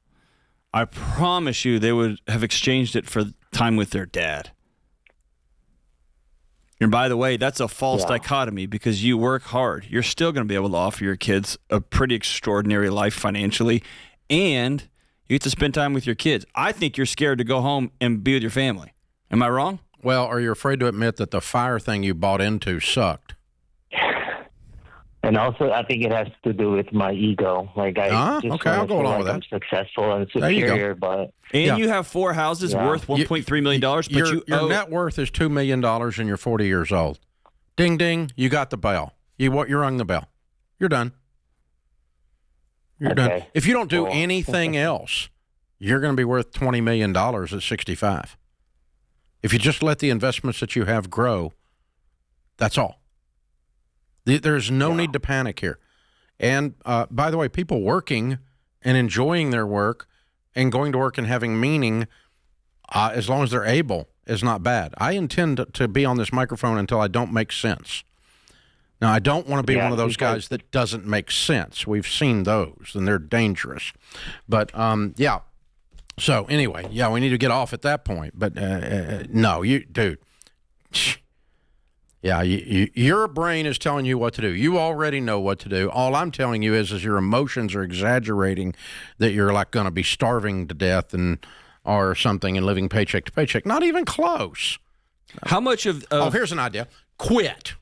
I promise you they would have exchanged it for time with their dad. And by the way, that's a false dichotomy because you work hard. You're still going to be able to offer your kids a pretty extraordinary life financially, and you get to spend time with your kids. I think you're scared to go home and be with your family. Am I wrong? Well, are you afraid to admit that the fire thing you bought into sucked? And also, I think it has to do with my ego. Like I just okay, I'll go along with that. I'm successful and superior, but you have 4 houses worth $1.3 million. But your net worth is $2 million, and you're 40 years old. Ding ding, you got the bell. You rung the bell. You're done. You're done. If you don't do anything else, you're going to be worth $20 million at 65. If you just let the investments that you have grow, that's all. There's no need to panic here. And by the way, people working and enjoying their work and going to work and having meaning, as long as they're able, is not bad. I intend to be on this microphone until I don't make sense. Now, I don't want to be one of those guys that doesn't make sense. We've seen those, and they're dangerous. But, So, anyway, we need to get off at that point. But, no, dude. Yeah, your brain is telling you what to do. You already know what to do. All I'm telling you is your emotions are exaggerating that you're like going to be starving to death or something and living paycheck to paycheck. Not even close. How much of here's an idea. Quit.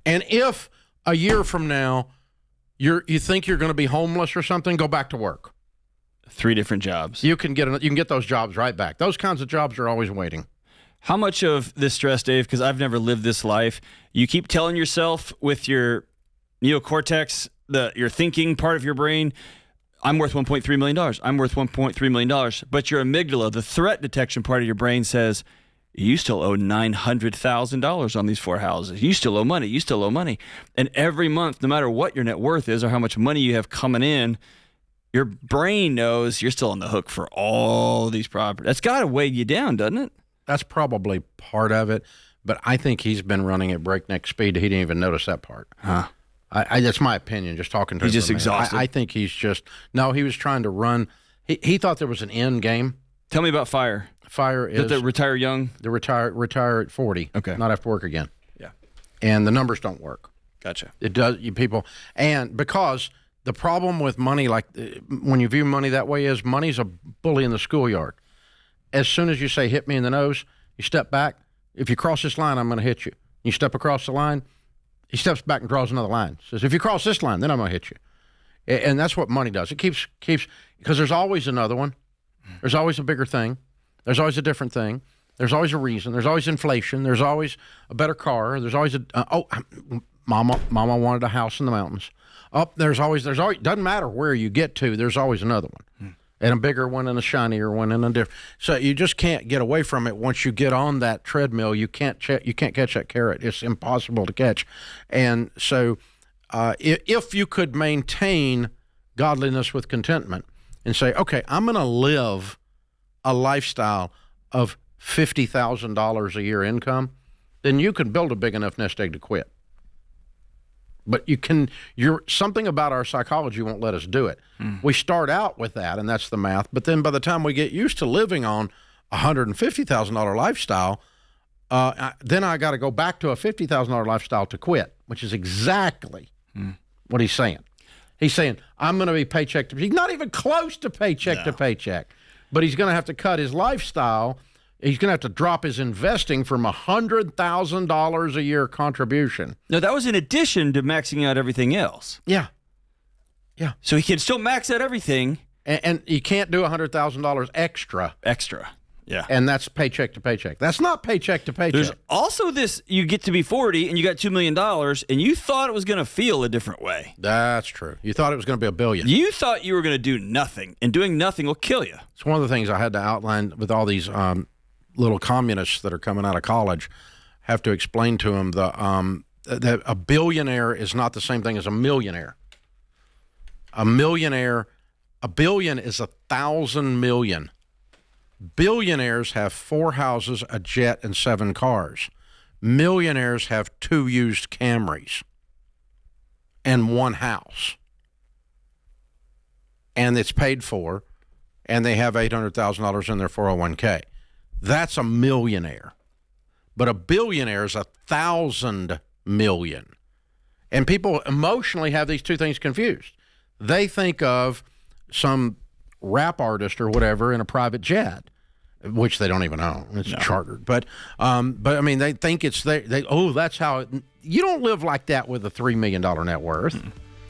And if a year from now you think you're going to be homeless or something, go back to work. 3 different jobs. You can get those jobs right back. Those kinds of jobs are always waiting. How much of this stress, Dave, because I've never lived this life, you keep telling yourself with your neocortex, your thinking part of your brain, I'm worth $1.3 million. I'm worth $1.3 million. But your amygdala, the threat detection part of your brain says, you still owe $900,000 on these 4 houses. You still owe money. You still owe money. And every month, no matter what your net worth is or how much money you have coming in, your brain knows you're still on the hook for all these properties. That's got to weigh you down, doesn't it? That's probably part of it, but I think he's been running at breakneck speed. He didn't even notice that part. Huh. That's my opinion, just talking to him. He's just exhausted. I think he's just... No, he was trying to run. He thought there was an end game. Tell me about FIRE. FIRE is... Did they retire young? They retire at 40. Okay. Not have to work again. Yeah. And the numbers don't work. Gotcha. It does... And because the problem with money, like when you view money that way, is money's a bully in the schoolyard. As soon as you say, hit me in the nose, you step back. If you cross this line, I'm going to hit you. You step across the line, he steps back and draws another line. Says, if you cross this line, then I'm going to hit you. And that's what money does. It keeps, because there's always another one. There's always a bigger thing. There's always a different thing. There's always a reason. There's always inflation. There's always a better car. There's always Mama wanted a house in the mountains. There's always, doesn't matter where you get to, there's always another one. And a bigger one and a shinier one and a different. So you just can't get away from it. Once you get on that treadmill, you can't catch that carrot. It's impossible to catch. And so if you could maintain godliness with contentment and say, okay, I'm going to live a lifestyle of $50,000 a year income, then you can build a big enough nest egg to quit. But something about our psychology won't let us do it. We start out with that, and that's the math. But then by the time we get used to living on a $150,000 lifestyle, then I got to go back to a $50,000 lifestyle to quit, which is exactly what he's saying. He's saying, I'm going to be paycheck to... He's not even close to paycheck to paycheck. But he's going to have to cut his lifestyle. He's going to have to drop his investing from $100,000 a year contribution. No, that was in addition to maxing out everything else. Yeah. So he can still max out everything. And you can't do $100,000 extra. Yeah. And that's paycheck to paycheck. That's not paycheck to paycheck. There's also this, you get to be 40 and you got $2 million and you thought it was going to feel a different way. That's true. You thought it was going to be $1 billion. You thought you were going to do nothing, and doing nothing will kill you. It's one of the things I had to outline with all these little communists that are coming out of college. Have to explain to them that a billionaire is not the same thing as a millionaire. A billion is 1,000 million. Billionaires have 4 houses, a jet, and 7 cars. Millionaires have 2 used Camrys and 1 house. and it's paid for, and they have $800,000 in their 401k. That's a millionaire. But a billionaire is 1,000 million. And people emotionally have these two things confused. They think of some rap artist or whatever in a private jet, which they don't even own. It's chartered. But I mean, they think it's that's how you don't live like that with a $3 million net worth.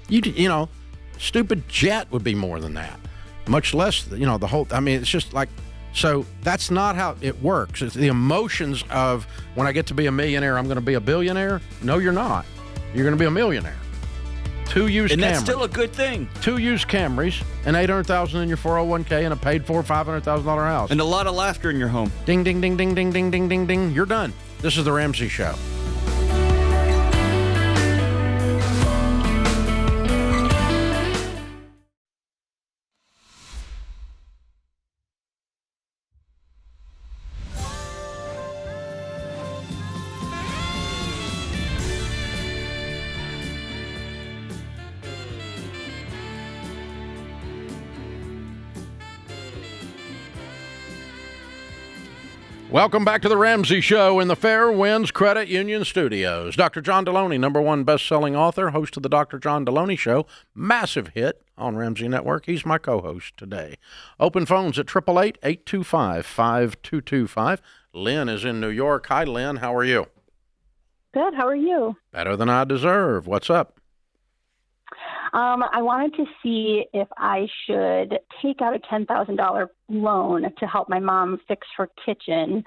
You know, stupid jet would be more than that, much less, the whole, I mean, it's just like, so that's not how it works. It's the emotions of when I get to be a millionaire, I'm going to be a billionaire. No, you're not. You're going to be a millionaire. 2 used Camrys. And that's still a good thing. 2 used Camrys and $800,000 in your 401k and a paid for $500,000 house. And a lot of laughter in your home. Ding, ding, ding, ding, ding, ding, ding, ding, ding. You're done. This is The Ramsey Show. Welcome back to the Ramsey Show in the Fairwinds Credit Union Studios. Dr. John Delony, #1 best-selling author, host of the Dr. John Delony Show, massive hit on Ramsey Network. He's my co-host today. Open phones at 888-825-5225. Lynn is in New York. Hi, Lynn. How are you? Good. How are you? Better than I deserve. What's up? I wanted to see if I should take out a $10,000 loan to help my mom fix her kitchen.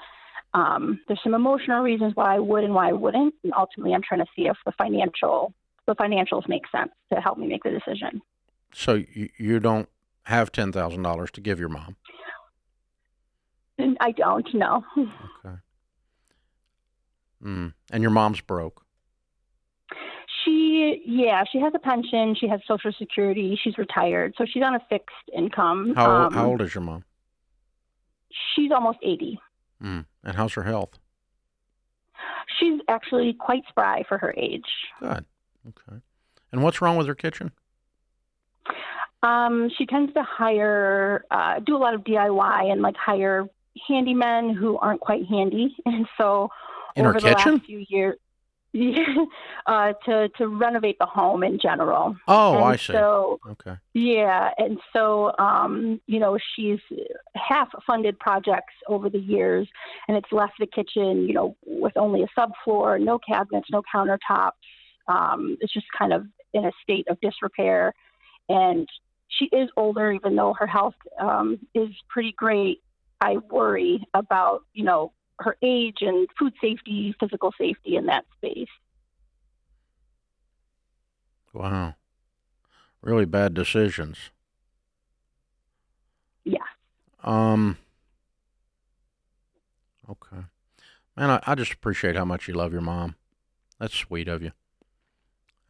There's some emotional reasons why I would and why I wouldn't. And ultimately, I'm trying to see if the financials make sense to help me make the decision. So you don't have $10,000 to give your mom? I don't, no. Okay. And your mom's broke? She has a pension. She has Social Security. She's retired. So she's on a fixed income. How old is your mom? She's almost 80. And how's her health? She's actually quite spry for her age. Good. Okay. And what's wrong with her kitchen? She tends to do a lot of DIY and hire handymen who aren't quite handy. And so in her kitchen? The last few years, to renovate the home in general. Oh, and I see. So, okay. Yeah, and so she's half funded projects over the years, and it's left the kitchen, with only a subfloor, no cabinets, no countertops. It's just kind of in a state of disrepair, and she is older, even though her health is pretty great. I worry about her age and food safety, physical safety in that space. Wow. Really bad decisions. Yeah. Okay. Man, I just appreciate how much you love your mom. That's sweet of you.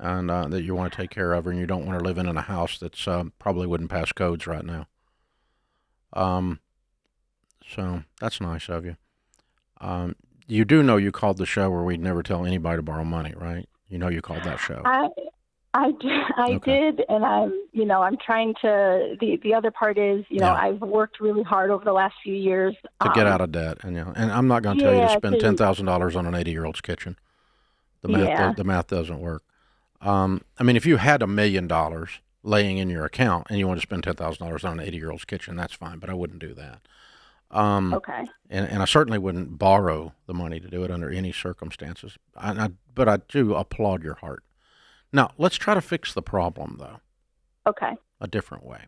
And that you want to take care of her and you don't want her living in a house that's probably wouldn't pass codes right now. So that's nice of you. You do know you called the show where we'd never tell anybody to borrow money, right? You called that show. I did, and I'm trying to. The other part is, I've worked really hard over the last few years to get out of debt, and I'm not going to tell you to spend $10,000 on an 80-year-old's kitchen. The math doesn't work. I mean, if you had $1 million laying in your account and you want to spend $10,000 on an 80-year-old's kitchen, that's fine, but I wouldn't do that. Okay. And I certainly wouldn't borrow the money to do it under any circumstances. But I do applaud your heart. Now, let's try to fix the problem, though. Okay. A different way.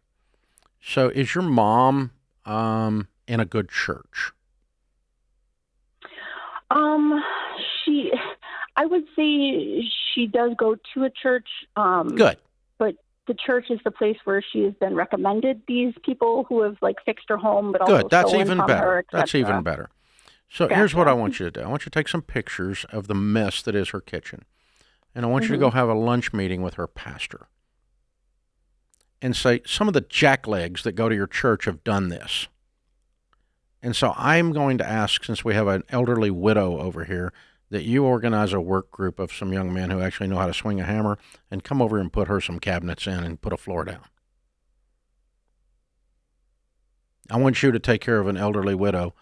So is your mom in a good church? I would say she does go to a church. Good. But the church is the place where she has been recommended these people who have fixed her home, but also good. That's stolen even from better. her, That's even better. So here's what I want you to do. I want you to take some pictures of the mess that is her kitchen. And I want you to go have a lunch meeting with her pastor. And say, some of the jacklegs that go to your church have done this. And so I'm going to ask, since we have an elderly widow over here, that you organize a work group of some young men who actually know how to swing a hammer and come over and put her some cabinets in and put a floor down. I want you to take care of an elderly widow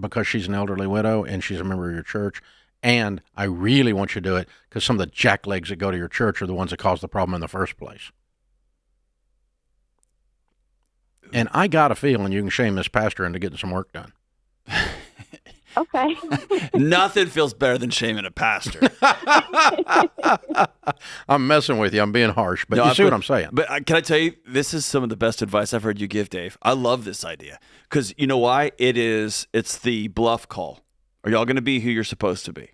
because she's an elderly widow and she's a member of your church. And I really want you to do it because some of the jacklegs that go to your church are the ones that caused the problem in the first place. And I got a feeling you can shame this pastor into getting some work done. Okay. Nothing feels better than shaming a pastor. I'm messing with you. I'm being harsh, but you see what I'm saying. But can I tell you, this is some of the best advice I've heard you give, Dave. I love this idea because you know why? It's the bluff call. Are y'all going to be who you're supposed to be?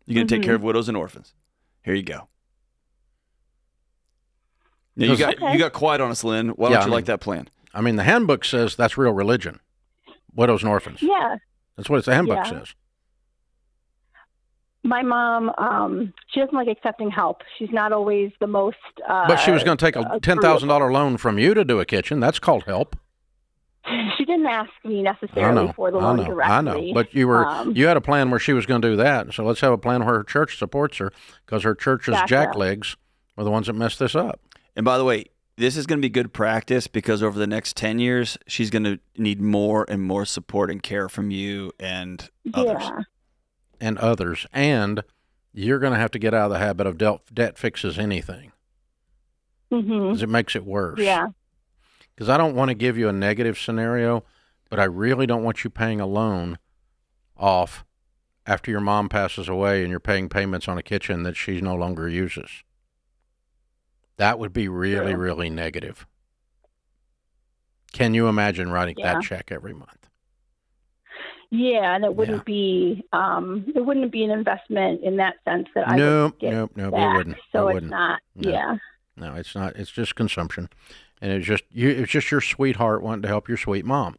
You're going to take care of widows and orphans. Here you go. Now, you got quiet on us, Lynn. Why don't you like that plan? I mean, the handbook says that's real religion, widows and orphans. Yeah. That's what the handbook says. My mom, she doesn't like accepting help. She's not always the most. But she was going to take a $10,000 loan from you to do a kitchen. That's called help. She didn't ask me necessarily for the loan directly. I know, but you had a plan where she was going to do that. So let's have a plan where her church supports her because her church's jacklegs are the ones that messed this up. And by the way, this is going to be good practice because over the next 10 years, she's going to need more and more support and care from you and others. And others. And you're going to have to get out of the habit of debt fixes anything. Because it makes it worse. Yeah. Because I don't want to give you a negative scenario, but I really don't want you paying a loan off after your mom passes away and you're paying payments on a kitchen that she no longer uses. That would be really, really negative. Can you imagine writing that check every month? Yeah, and it wouldn't be an investment in that sense that I would get it wouldn't. So it it's not. No. Yeah. No, it's not. It's just consumption, and it's just your sweetheart wanting to help your sweet mom.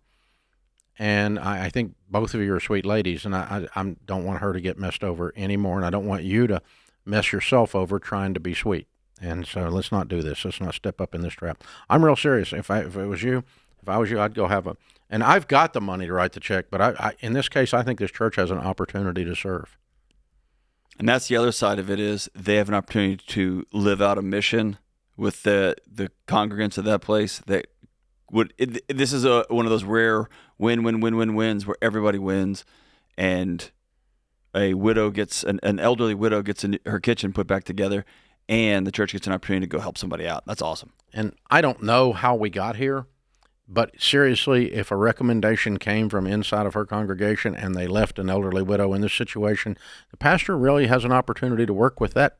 And I think both of you are sweet ladies, and I don't want her to get messed over anymore, and I don't want you to mess yourself over trying to be sweet. And so let's not do this. Let's not step up in this trap. I'm real serious. If I was you, I'd go have and I've got the money to write the check, but I in this case, I think this church has an opportunity to serve. And that's the other side of it is they have an opportunity to live out a mission with the congregants of that place that this is one of those rare wins where everybody wins, and a widow gets an elderly widow gets her kitchen put back together, and the church gets an opportunity to go help somebody out. That's awesome. And I don't know how we got here, but seriously, if a recommendation came from inside of her congregation and they left an elderly widow in this situation, the pastor really has an opportunity to work with that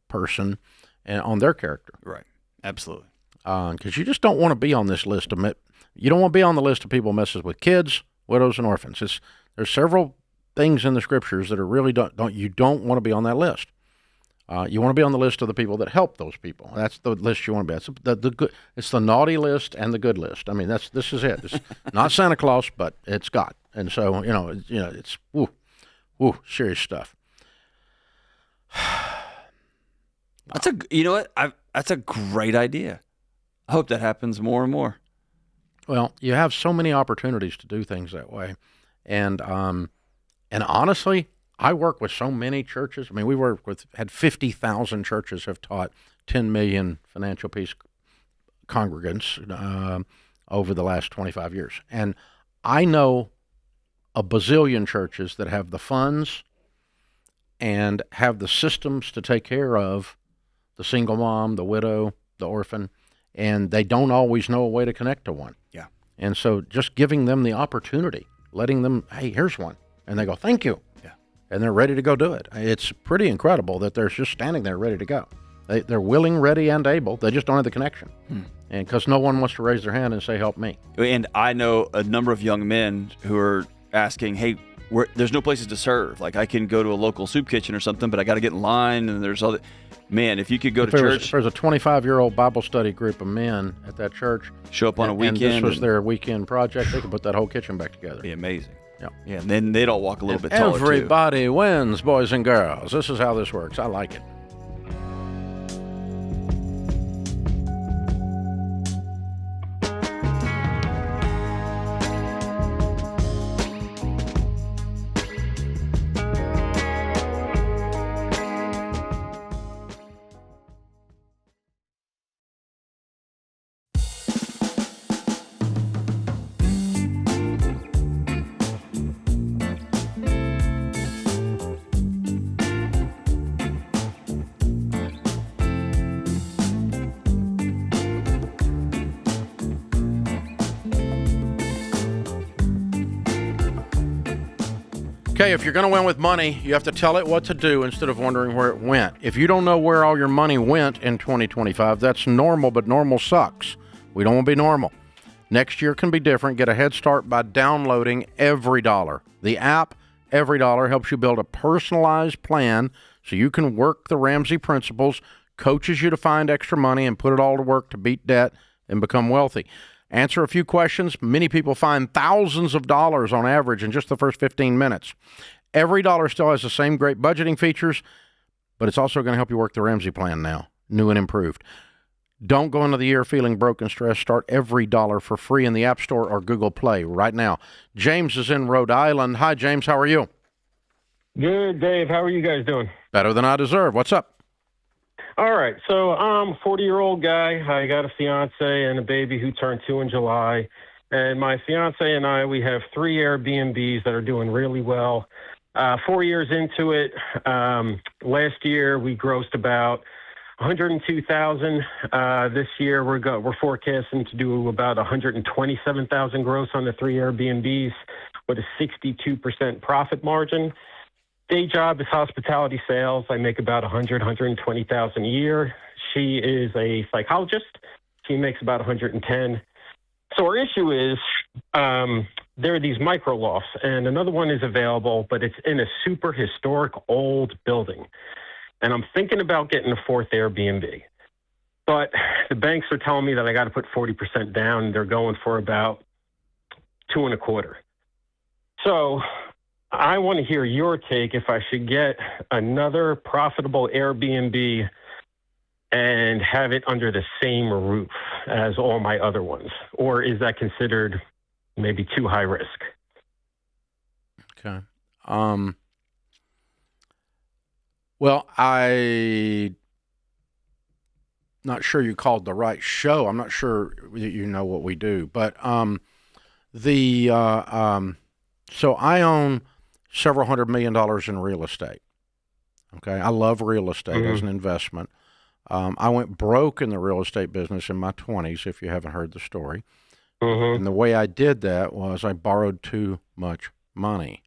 person and on their character. Right. Absolutely. Because you just don't want to be on this list you don't want to be on the list of people who messes with kids, widows, and orphans. There's several things in the scriptures that are really you don't want to be on that list. You want to be on the list of the people that help those people. That's the list you want to be. It's the naughty list and the good list. I mean, this is it. It's not Santa Claus, but it's God. And so it's serious stuff. That's that's a great idea. I hope that happens more and more. Well, you have so many opportunities to do things that way, and honestly, I work with so many churches. I mean, we had 50,000 churches have taught 10 million financial peace congregants over the last 25 years. And I know a bazillion churches that have the funds and have the systems to take care of the single mom, the widow, the orphan, and they don't always know a way to connect to one. Yeah. And so just giving them the opportunity, letting them, hey, here's one. And they go, thank you. And they're ready to go do it. It's pretty incredible that they're just standing there ready to go. They're willing, ready, and able. They just don't have the connection. And because no one wants to raise their hand and say, help me. And I know a number of young men who are asking, hey, there's no places to serve. Like I can go to a local soup kitchen or something, but I got to get in line and there's all that. Man, if you could go to church. If there's a 25-year-old Bible study group of men at that church. Show up on a weekend. And this was their weekend project, they could put that whole kitchen back together. Be amazing. Yeah, and then they'd all walk a little bit taller, everybody wins, boys and girls. This is how this works. I like it. Okay, if you're going to win with money, you have to tell it what to do instead of wondering where it went. If you don't know where all your money went in 2025, that's normal, but normal sucks. We don't want to be normal. Next year can be different. Get a head start by downloading Every Dollar. The app, Every Dollar, helps you build a personalized plan so you can work the Ramsey principles, coaches you to find extra money and put it all to work to beat debt and become wealthy. Answer a few questions. Many people find thousands of dollars on average in just the first 15 minutes. Every Dollar still has the same great budgeting features, but it's also going to help you work the Ramsey plan now, new and improved. Don't go into the year feeling broke and stressed. Start Every Dollar for free in the App Store or Google Play right now. James is in Rhode Island. Hi, James. How are you? Good, Dave. How are you guys doing? Better than I deserve. What's up? All right. So I'm a 40-year-old guy. I got a fiance and a baby who turned 2 in July. And my fiance and I, we have 3 Airbnbs that are doing really well. 4 years into it, last year we grossed about $102,000. This year we're forecasting to do about $127,000 gross on the 3 Airbnbs with a 62% profit margin. Day job is hospitality sales. I make about $120,000 a year. She is a psychologist. She makes about $110,000. So our issue is there are these micro lofts, and another one is available, but it's in a super historic old building. And I'm thinking about getting a 4th Airbnb. But the banks are telling me that I got to put 40% down, and they're going for about 2.25. So I want to hear your take if I should get another profitable Airbnb and have it under the same roof as all my other ones, or is that considered maybe too high risk? Okay. Well, I'm not sure you called the right show. I'm not sure you know what we do, but so I own several $100 million in real estate. Okay, I love real estate as an investment. I went broke in the real estate business in my 20s, if you haven't heard the story. And the way I did that was I borrowed too much money.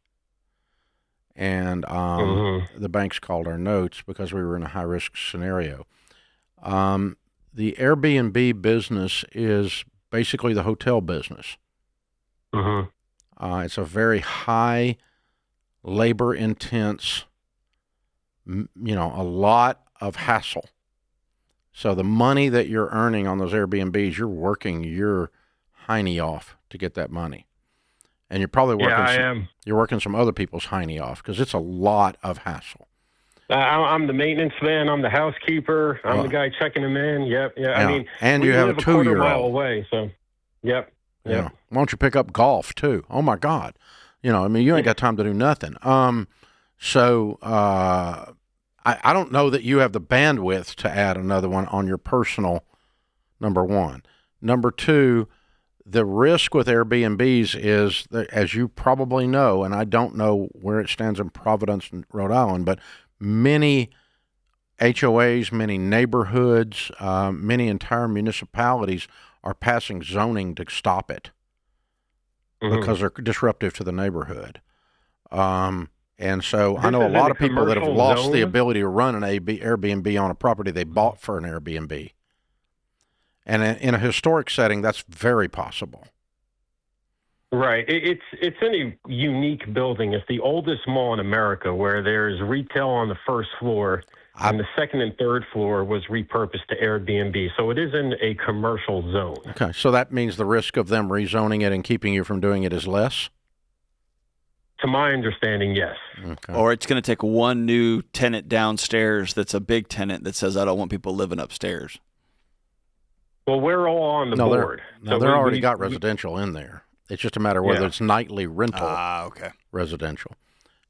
And the banks called our notes because we were in a high-risk scenario. The Airbnb business is basically the hotel business. It's a very high, labor-intense, a lot of hassle. So the money that you're earning on those Airbnbs, you're working your hiney off to get that money. And you're probably working you're working some other people's hiney off because it's a lot of hassle. I'm the maintenance man. I'm the housekeeper. I'm the guy checking them in. Yep. Yeah. I mean, and you have a 2-year-old. Quarter mile away. So, yep. Yeah. Why don't you pick up golf too? Oh my God. You ain't got time to do nothing. I don't know that you have the bandwidth to add another one on your personal, number one. Number two, the risk with Airbnbs is that, as you probably know, and I don't know where it stands in Providence and Rhode Island, but many HOAs, many neighborhoods, many entire municipalities are passing zoning to stop it because they're disruptive to the neighborhood. And so I know a lot of people that have lost the ability to run an Airbnb on a property they bought for an Airbnb. And in a historic setting, that's very possible. Right. It's in a unique building. It's the oldest mall in America where there's retail on the first floor, and the second and third floor was repurposed to Airbnb. So it is in a commercial zone. Okay. So that means the risk of them rezoning it and keeping you from doing it is less? To my understanding, yes. Okay. Or it's going to take one new tenant downstairs that's a big tenant that says, I don't want people living upstairs. Well, we're all on the board. They're already got residential in there. It's just a matter of whether it's nightly rental residential,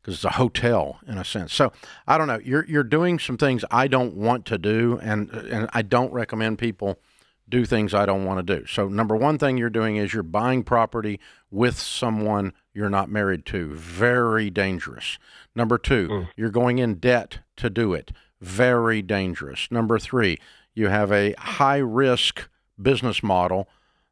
because it's a hotel in a sense. So I don't know. You're doing some things I don't want to do, and I don't recommend people do things I don't want to do. So number one thing you're doing is you're buying property with someone you're not married to. Very dangerous. Number two, you're going in debt to do it. Very dangerous. Number three, you have a high-risk business model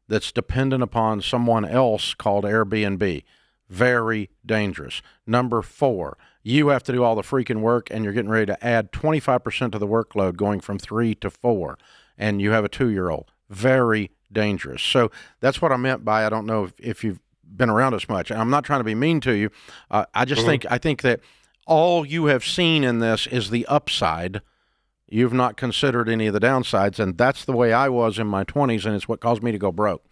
that's dependent upon someone else called Airbnb. Very dangerous. Number 4, you have to do all the freaking work, and you're getting ready to add 25% of the workload, going from 3 to 4, and you have a 2-year-old. Very dangerous. So that's what I meant by, I don't know if you've been around us much. I'm not trying to be mean to you. I think that all you have seen in this is the upside. You've not considered any of the downsides, and that's the way I was in my 20s, and it's what caused me to go broke.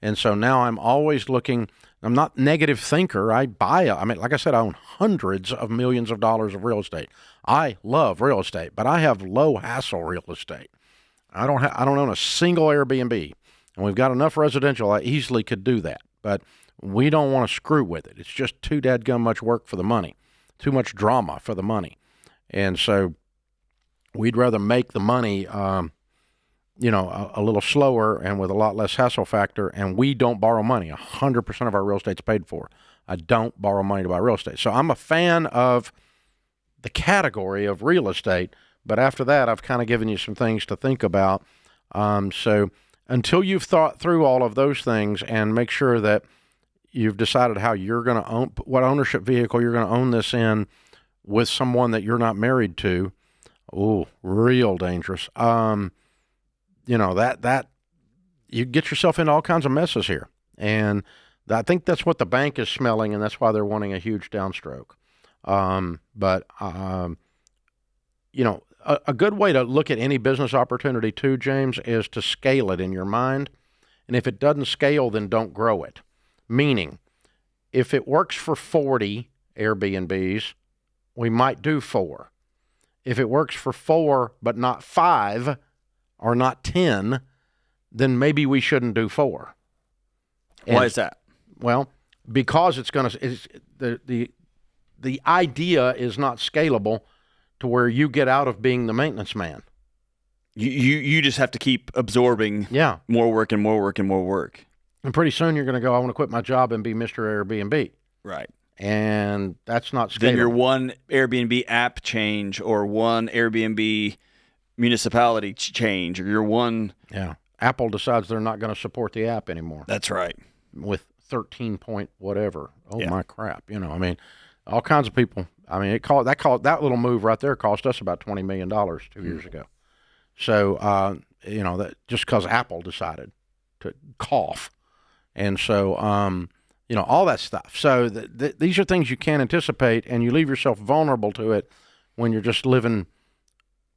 And so now I'm always looking. I'm not a negative thinker. Like I said, I own hundreds of millions of dollars of real estate. I love real estate, but I have low hassle real estate. I don't own a single Airbnb, and we've got enough residential. I easily could do that, but we don't want to screw with it. It's just too dadgum much work for the money, too much drama for the money, and so we'd rather make the money, a little slower and with a lot less hassle factor. And we don't borrow money. 100% of our real estate's paid for. I don't borrow money to buy real estate. So I'm a fan of the category of real estate. But after that, I've kind of given you some things to think about. So until you've thought through all of those things and make sure that you've decided how you're going to own, what ownership vehicle you're going to own this in with someone that you're not married to, real dangerous. That you get yourself into all kinds of messes here. And I think that's what the bank is smelling, and that's why they're wanting a huge downstroke. A good way to look at any business opportunity too, James, is to scale it in your mind. And if it doesn't scale, then don't grow it. Meaning, if it works for 40 Airbnbs, we might do 4. If it works for 4 but not 5 or not 10, then maybe we shouldn't do 4. Why is that? Well, because the idea is not scalable to where you get out of being the maintenance man. You just have to keep absorbing more work and more work and more work. And pretty soon you're going to go, I want to quit my job and be Mr. Airbnb. Right. And that's not scalable. Then your one Airbnb app change or one Airbnb municipality change or your one... Yeah. Apple decides they're not going to support the app anymore. That's right. With 13 point whatever. My crap. All kinds of people. I mean, that little move right there cost us about $20 million 2 years ago. So, that just because Apple decided to cough. And so, all that stuff. So these are things you can't anticipate, and you leave yourself vulnerable to it when you're just living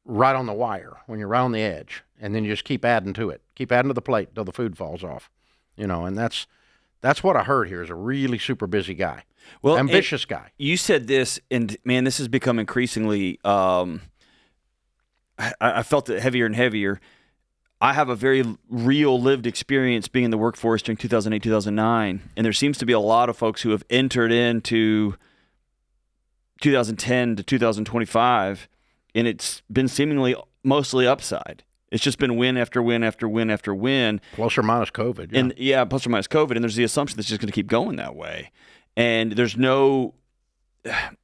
right on the wire, when you're right on the edge, and then you just keep adding to it, keep adding to the plate until the food falls off, and that's what I heard here is a really super busy guy, ambitious guy. You said this, and man, this has become increasingly, I felt it heavier and heavier. I have a very real lived experience being in the workforce during 2008, 2009, and there seems to be a lot of folks who have entered into 2010 to 2025, and it's been seemingly mostly upside. It's just been win after win after win after win. Plus or minus COVID. Yeah. And plus or minus COVID, and there's the assumption that's just going to keep going that way. And there's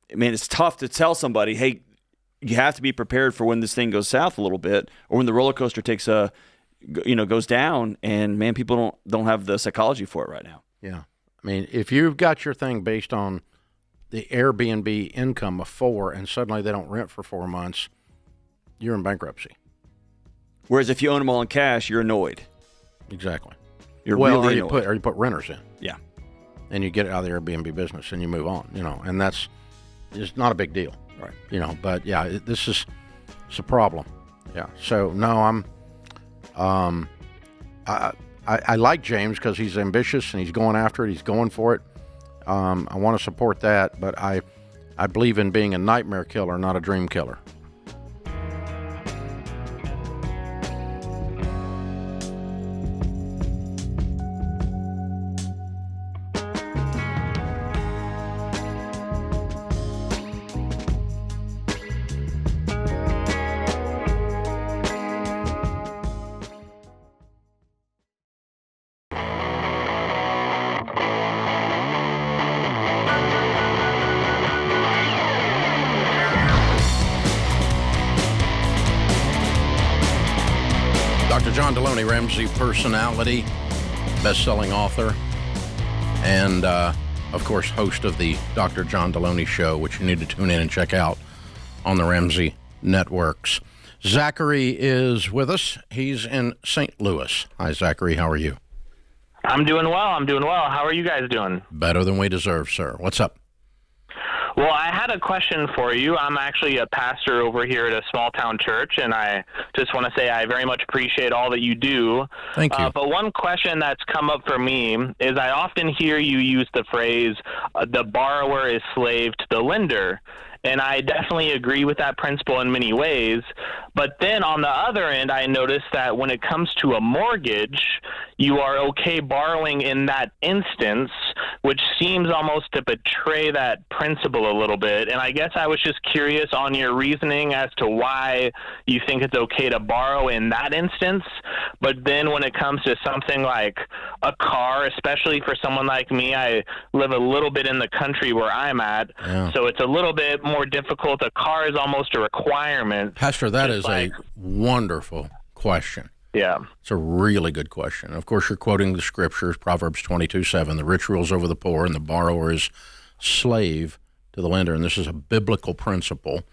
it's tough to tell somebody, hey, you have to be prepared for when this thing goes south a little bit, or when the roller coaster goes down. And man, people don't have the psychology for it right now. Yeah, I mean, if you've got your thing based on the Airbnb income of 4, and suddenly they don't rent for 4 months, you're in bankruptcy. Whereas if you own them all in cash, you're annoyed. Exactly. You're really annoyed. Or you put renters in. Yeah. And you get it out of the Airbnb business and you move on. And that's just not a big deal. Right. But yeah, it's a problem. Yeah. So no, I like James because he's ambitious and he's going after it. He's going for it. I want to support that, but I believe in being a nightmare killer, not a dream killer. Dr. John Delony, Ramsey personality, best-selling author, and of course, host of the Dr. John Delony Show, which you need to tune in and check out on the Ramsey Networks. Zachary is with us. He's in St. Louis. Hi, Zachary. How are you? I'm doing well. How are you guys doing? Better than we deserve, sir. What's up? Well, I had a question for you. I'm actually a pastor over here at a small town church, and I just want to say I very much appreciate all that you do. Thank you. But one question that's come up for me is I often hear you use the phrase, the borrower is slave to the lender. And I definitely agree with that principle in many ways. But then on the other end, I noticed that when it comes to a mortgage, you are okay borrowing in that instance, which seems almost to betray that principle a little bit. And I guess I was just curious on your reasoning as to why you think it's okay to borrow in that instance. But then when it comes to something like a car, especially for someone like me, I live a little bit in the country where I'm at. Yeah. So it's a little bit more difficult. A car is almost a requirement. Pastor, that is a wonderful question. Yeah. It's a really good question. Of course, you're quoting the scriptures, Proverbs 22:7. The rich rules over the poor, and the borrower is slave to the lender. And this is a biblical principle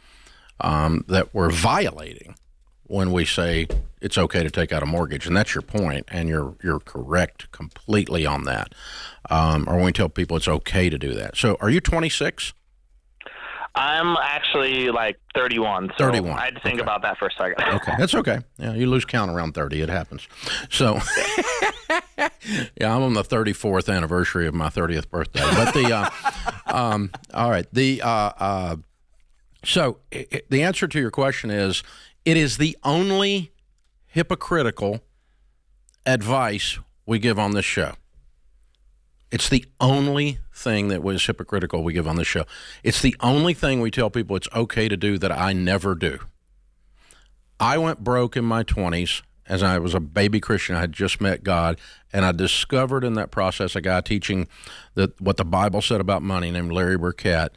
that we're violating when we say it's okay to take out a mortgage. And that's your point, and you're correct completely on that. Or when we tell people it's okay to do that. So are you 26? I'm actually like 31. So 31. I had to think about that for a second. Okay, that's okay. Yeah, you lose count around 30. It happens. So, yeah, I'm on the 34th anniversary of my 30th birthday. But all right. So the answer to your question is, it is the only hypocritical advice we give on this show. It's the only thing that was hypocritical we give on the show. It's the only thing we tell people it's okay to do that I never do. I went broke in my 20s as I was a baby Christian. I had just met God, and I discovered in that process a guy teaching what the Bible said about money named Larry Burkett.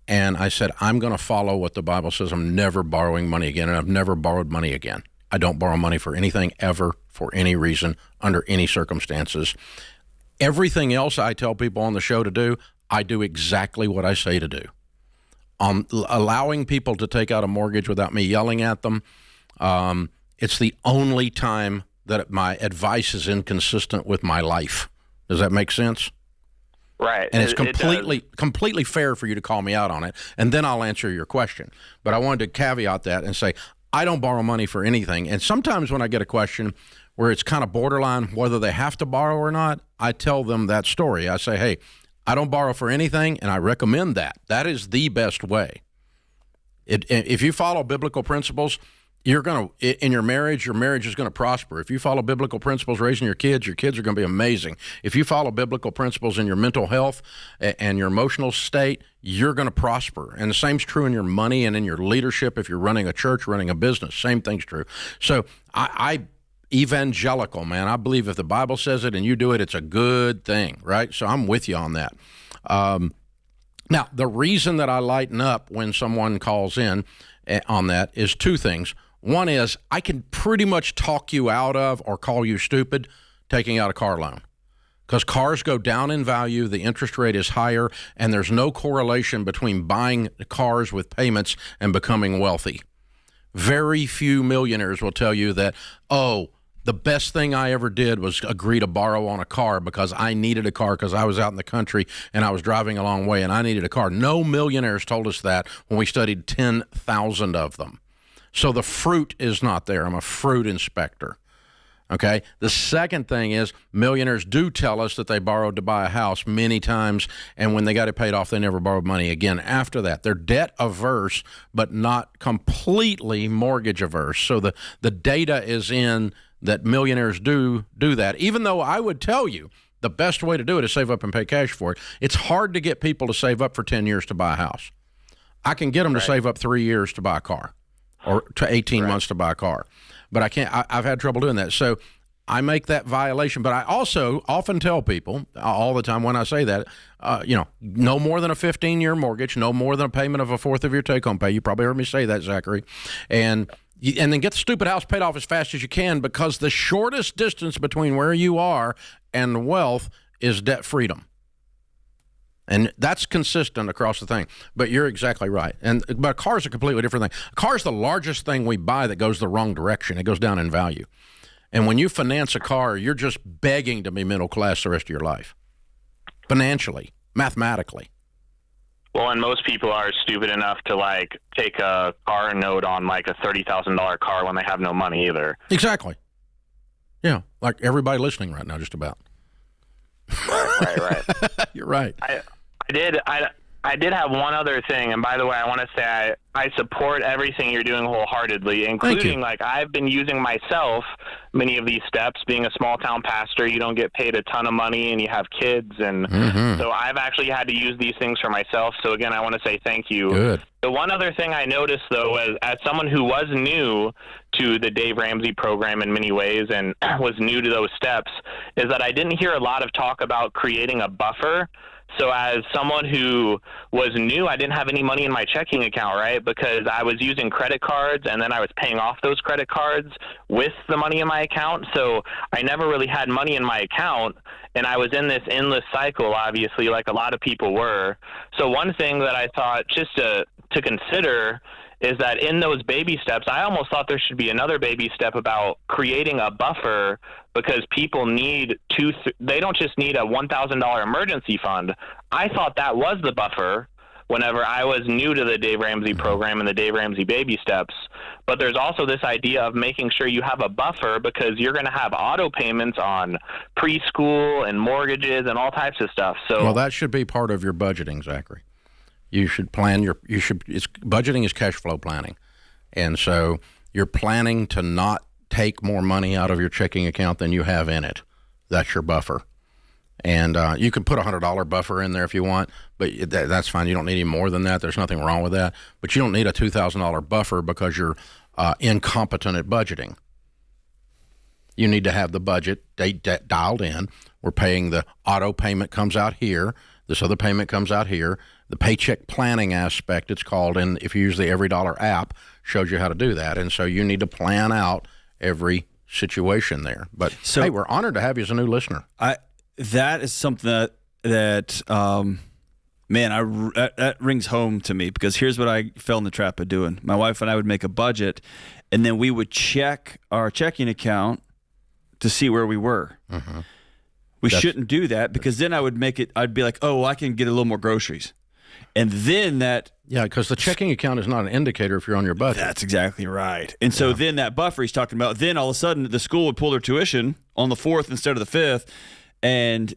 And I said, I'm going to follow what the Bible says. I'm never borrowing money again, and I've never borrowed money again. I don't borrow money for anything ever, for any reason, under any circumstances. Everything else I tell people on the show to do, I do exactly what I say to do. Allowing people to take out a mortgage without me yelling at them, it's the only time that my advice is inconsistent with my life. Does that make sense? Right. And it's completely fair for you to call me out on it, and then I'll answer your question. But I wanted to caveat that and say, I don't borrow money for anything. And sometimes when I get a question where it's kind of borderline whether they have to borrow or not, I tell them that story. I say, hey, I don't borrow for anything, and I recommend that. That is the best way. If you follow biblical principles, you're going to, in your marriage is going to prosper. If you follow biblical principles raising your kids are going to be amazing. If you follow biblical principles in your mental health and your emotional state, you're going to prosper. And the same's true in your money and in your leadership. If you're running a church, running a business, same thing's true. So I evangelical, man. I believe if the Bible says it and you do it, it's a good thing, right? So I'm with you on that. Now, the reason that I lighten up when someone calls in on that is two things. One is I can pretty much talk you out of or call you stupid taking out a car loan, because cars go down in value, the interest rate is higher, and there's no correlation between buying cars with payments and becoming wealthy. Very few millionaires will tell you that, the best thing I ever did was agree to borrow on a car because I needed a car because I was out in the country and I was driving a long way and I needed a car. No millionaires told us that when we studied 10,000 of them. So the fruit is not there. I'm a fruit inspector. Okay. The second thing is millionaires do tell us that they borrowed to buy a house many times, and when they got it paid off, they never borrowed money again after that. They're debt averse, but not completely mortgage averse. So the data is in that millionaires do that, even though I would tell you the best way to do it is save up and pay cash for it. It's hard to get people to save up for 10 years to buy a house. I can get them to save up 3 years to buy a car, or to 18 months to buy a car. But I can't. I've had trouble doing that. So I make that violation. But I also often tell people all the time when I say that, no more than a 15-year mortgage, no more than a payment of a fourth of your take-home pay. You probably heard me say that, Zachary. And then get the stupid house paid off as fast as you can, because the shortest distance between where you are and wealth is debt freedom. And that's consistent across the thing. But you're exactly right. But a car is a completely different thing. A car is the largest thing we buy that goes the wrong direction. It goes down in value. And when you finance a car, you're just begging to be middle class the rest of your life. Financially, mathematically. Well, and most people are stupid enough to like take a car note on like a $30,000 car when they have no money either. Exactly. Yeah, like everybody listening right now, just about. Right. You're right. I did have one other thing, and by the way, I want to say I support everything you're doing wholeheartedly, including like I've been using myself many of these steps. Being a small town pastor, you don't get paid a ton of money, and you have kids, and so I've actually had to use these things for myself. So again, I want to say thank you. Good. The one other thing I noticed, though, as someone who was new to the Dave Ramsey program in many ways and was new to those steps, is that I didn't hear a lot of talk about creating a buffer. So as someone who was new, I didn't have any money in my checking account, right? Because I was using credit cards and then I was paying off those credit cards with the money in my account. So I never really had money in my account. And I was in this endless cycle, obviously, like a lot of people were. So one thing that I thought just to consider is that in those baby steps, I almost thought there should be another baby step about creating a buffer, because people need they don't just need a $1,000 emergency fund. I thought that was the buffer whenever I was new to the Dave Ramsey program and the Dave Ramsey baby steps. But there's also this idea of making sure you have a buffer, because you're going to have auto payments on preschool and mortgages and all types of stuff. So well, that should be part of your budgeting, Zachary. You should plan budgeting is cash flow planning. And so you're planning to not take more money out of your checking account than you have in it. That's your buffer. And you can put a $100 buffer in there if you want, but that's fine. You don't need any more than that. There's nothing wrong with that. But you don't need a $2,000 buffer because you're incompetent at budgeting. You need to have the budget dialed in. We're paying, the auto payment comes out here. This other payment comes out here. The paycheck planning aspect, it's called, and if you use the Every Dollar app, shows you how to do that. And so you need to plan out every situation there. But hey, we're honored to have you as a new listener. That is something that that rings home to me, because here's what I fell in the trap of doing. My wife and I would make a budget, and then we would check our checking account to see where we were. Mm-hmm. We shouldn't do that, because then I'd be like, oh, I can get a little more groceries. And then yeah, because the checking account is not an indicator if you're on your budget. That's exactly right. And so then that buffer he's talking about, then all of a sudden the school would pull their tuition on the 4th instead of the 5th. And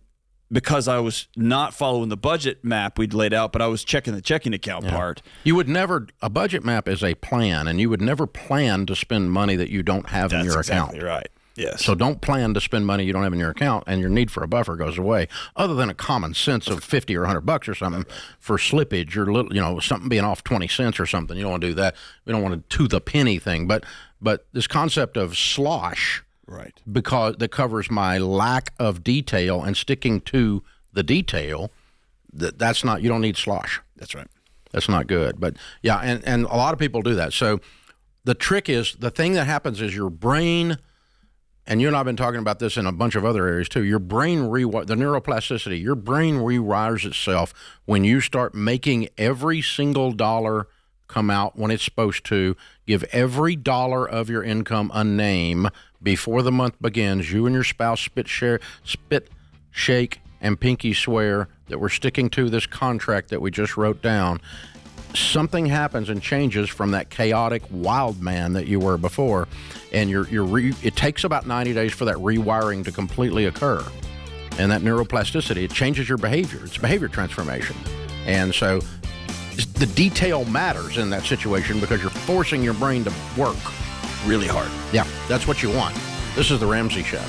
because I was not following the budget map we'd laid out, but I was checking the checking account part. You would never, a budget map is a plan, and you would never plan to spend money that you don't have in your account. That's exactly right. Yes. So don't plan to spend money you don't have in your account, and your need for a buffer goes away, other than a common sense of $50 or $100 or something for slippage or something being off 20 cents or something. You don't want to do that. We don't want to the penny thing. But this concept of slosh, right, because that covers my lack of detail and sticking to the detail, that's not, you don't need slosh. That's right. That's not good. But yeah, and a lot of people do that. So the trick is, the thing that happens is your brain, and you and I have been talking about this in a bunch of other areas too, your brain the neuroplasticity, your brain rewires itself when you start making every single dollar come out when it's supposed to. Give every dollar of your income a name before the month begins. You and your spouse spit, shake, and pinky swear that we're sticking to this contract that we just wrote down. Something happens and changes from that chaotic wild man that you were before, and it takes about 90 days for that rewiring to completely occur. And that neuroplasticity, it changes your behavior. It's behavior transformation. And so the detail matters in that situation, because you're forcing your brain to work really hard. Yeah, that's what you want. This is The Ramsey Show.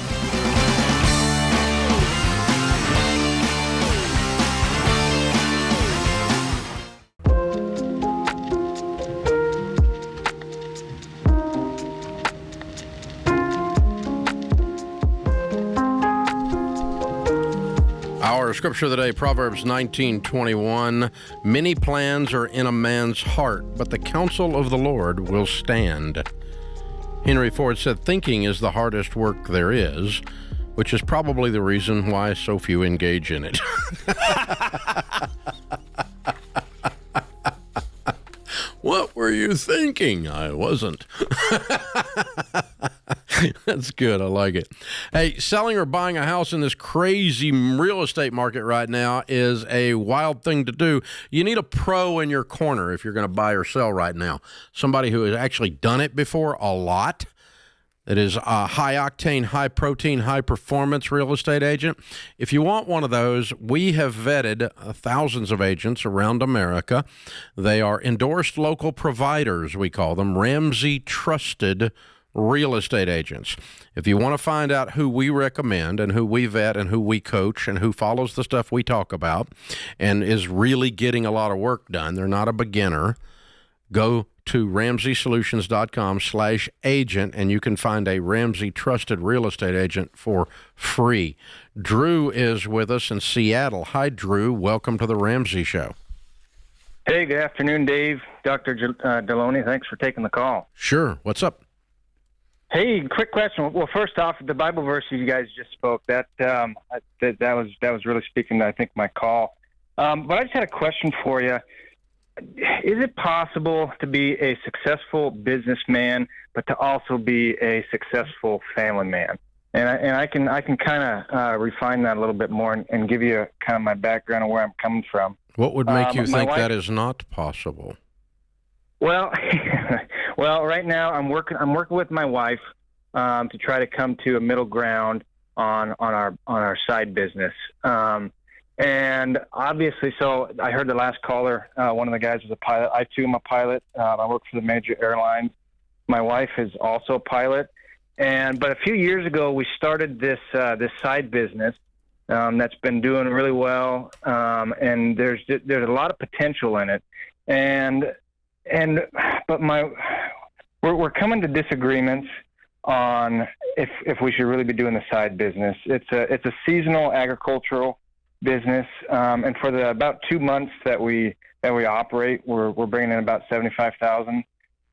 Our scripture of the day, Proverbs 19:21. Many plans are in a man's heart, but the counsel of the Lord will stand. Henry Ford said, thinking is the hardest work there is, which is probably the reason why so few engage in it. What were you thinking? I wasn't. That's good. I like it. Hey, selling or buying a house in this crazy real estate market right now is a wild thing to do. You need a pro in your corner if you're going to buy or sell right now. Somebody who has actually done it before a lot. That is a high-octane, high-protein, high-performance real estate agent. If you want one of those, we have vetted thousands of agents around America. They are endorsed local providers, we call them, Ramsey Trusted Real Estate Agents. If you want to find out who we recommend and who we vet and who we coach and who follows the stuff we talk about and is really getting a lot of work done, they're not a beginner, go to RamseySolutions.com/agent, and you can find a Ramsey Trusted Real Estate Agent for free. Drew is with us in Seattle. Hi, Drew. Welcome to the Ramsey Show. Hey, good afternoon, Dave. Dr. Delony, thanks for taking the call. Sure. What's up? Hey, quick question. Well, first off, the Bible verse you guys just spoke, that was really speaking to, I think, my call. But I just had a question for you. Is it possible to be a successful businessman, but to also be a successful family man? And I can kind of refine that a little bit more and give you kind of my background and where I'm coming from. What would make you think that is not possible? Well, right now I'm working with my wife to try to come to a middle ground on our side business. And obviously, so I heard the last caller, one of the guys was a pilot. I, too, am a pilot. I work for the major airlines. My wife is also a pilot. But a few years ago, we started this side business that's been doing really well. And there's a lot of potential in it. But we're coming to disagreements on if we should really be doing the side business. It's a seasonal agricultural business, and for the about 2 months that we operate, we're bringing in about $75,000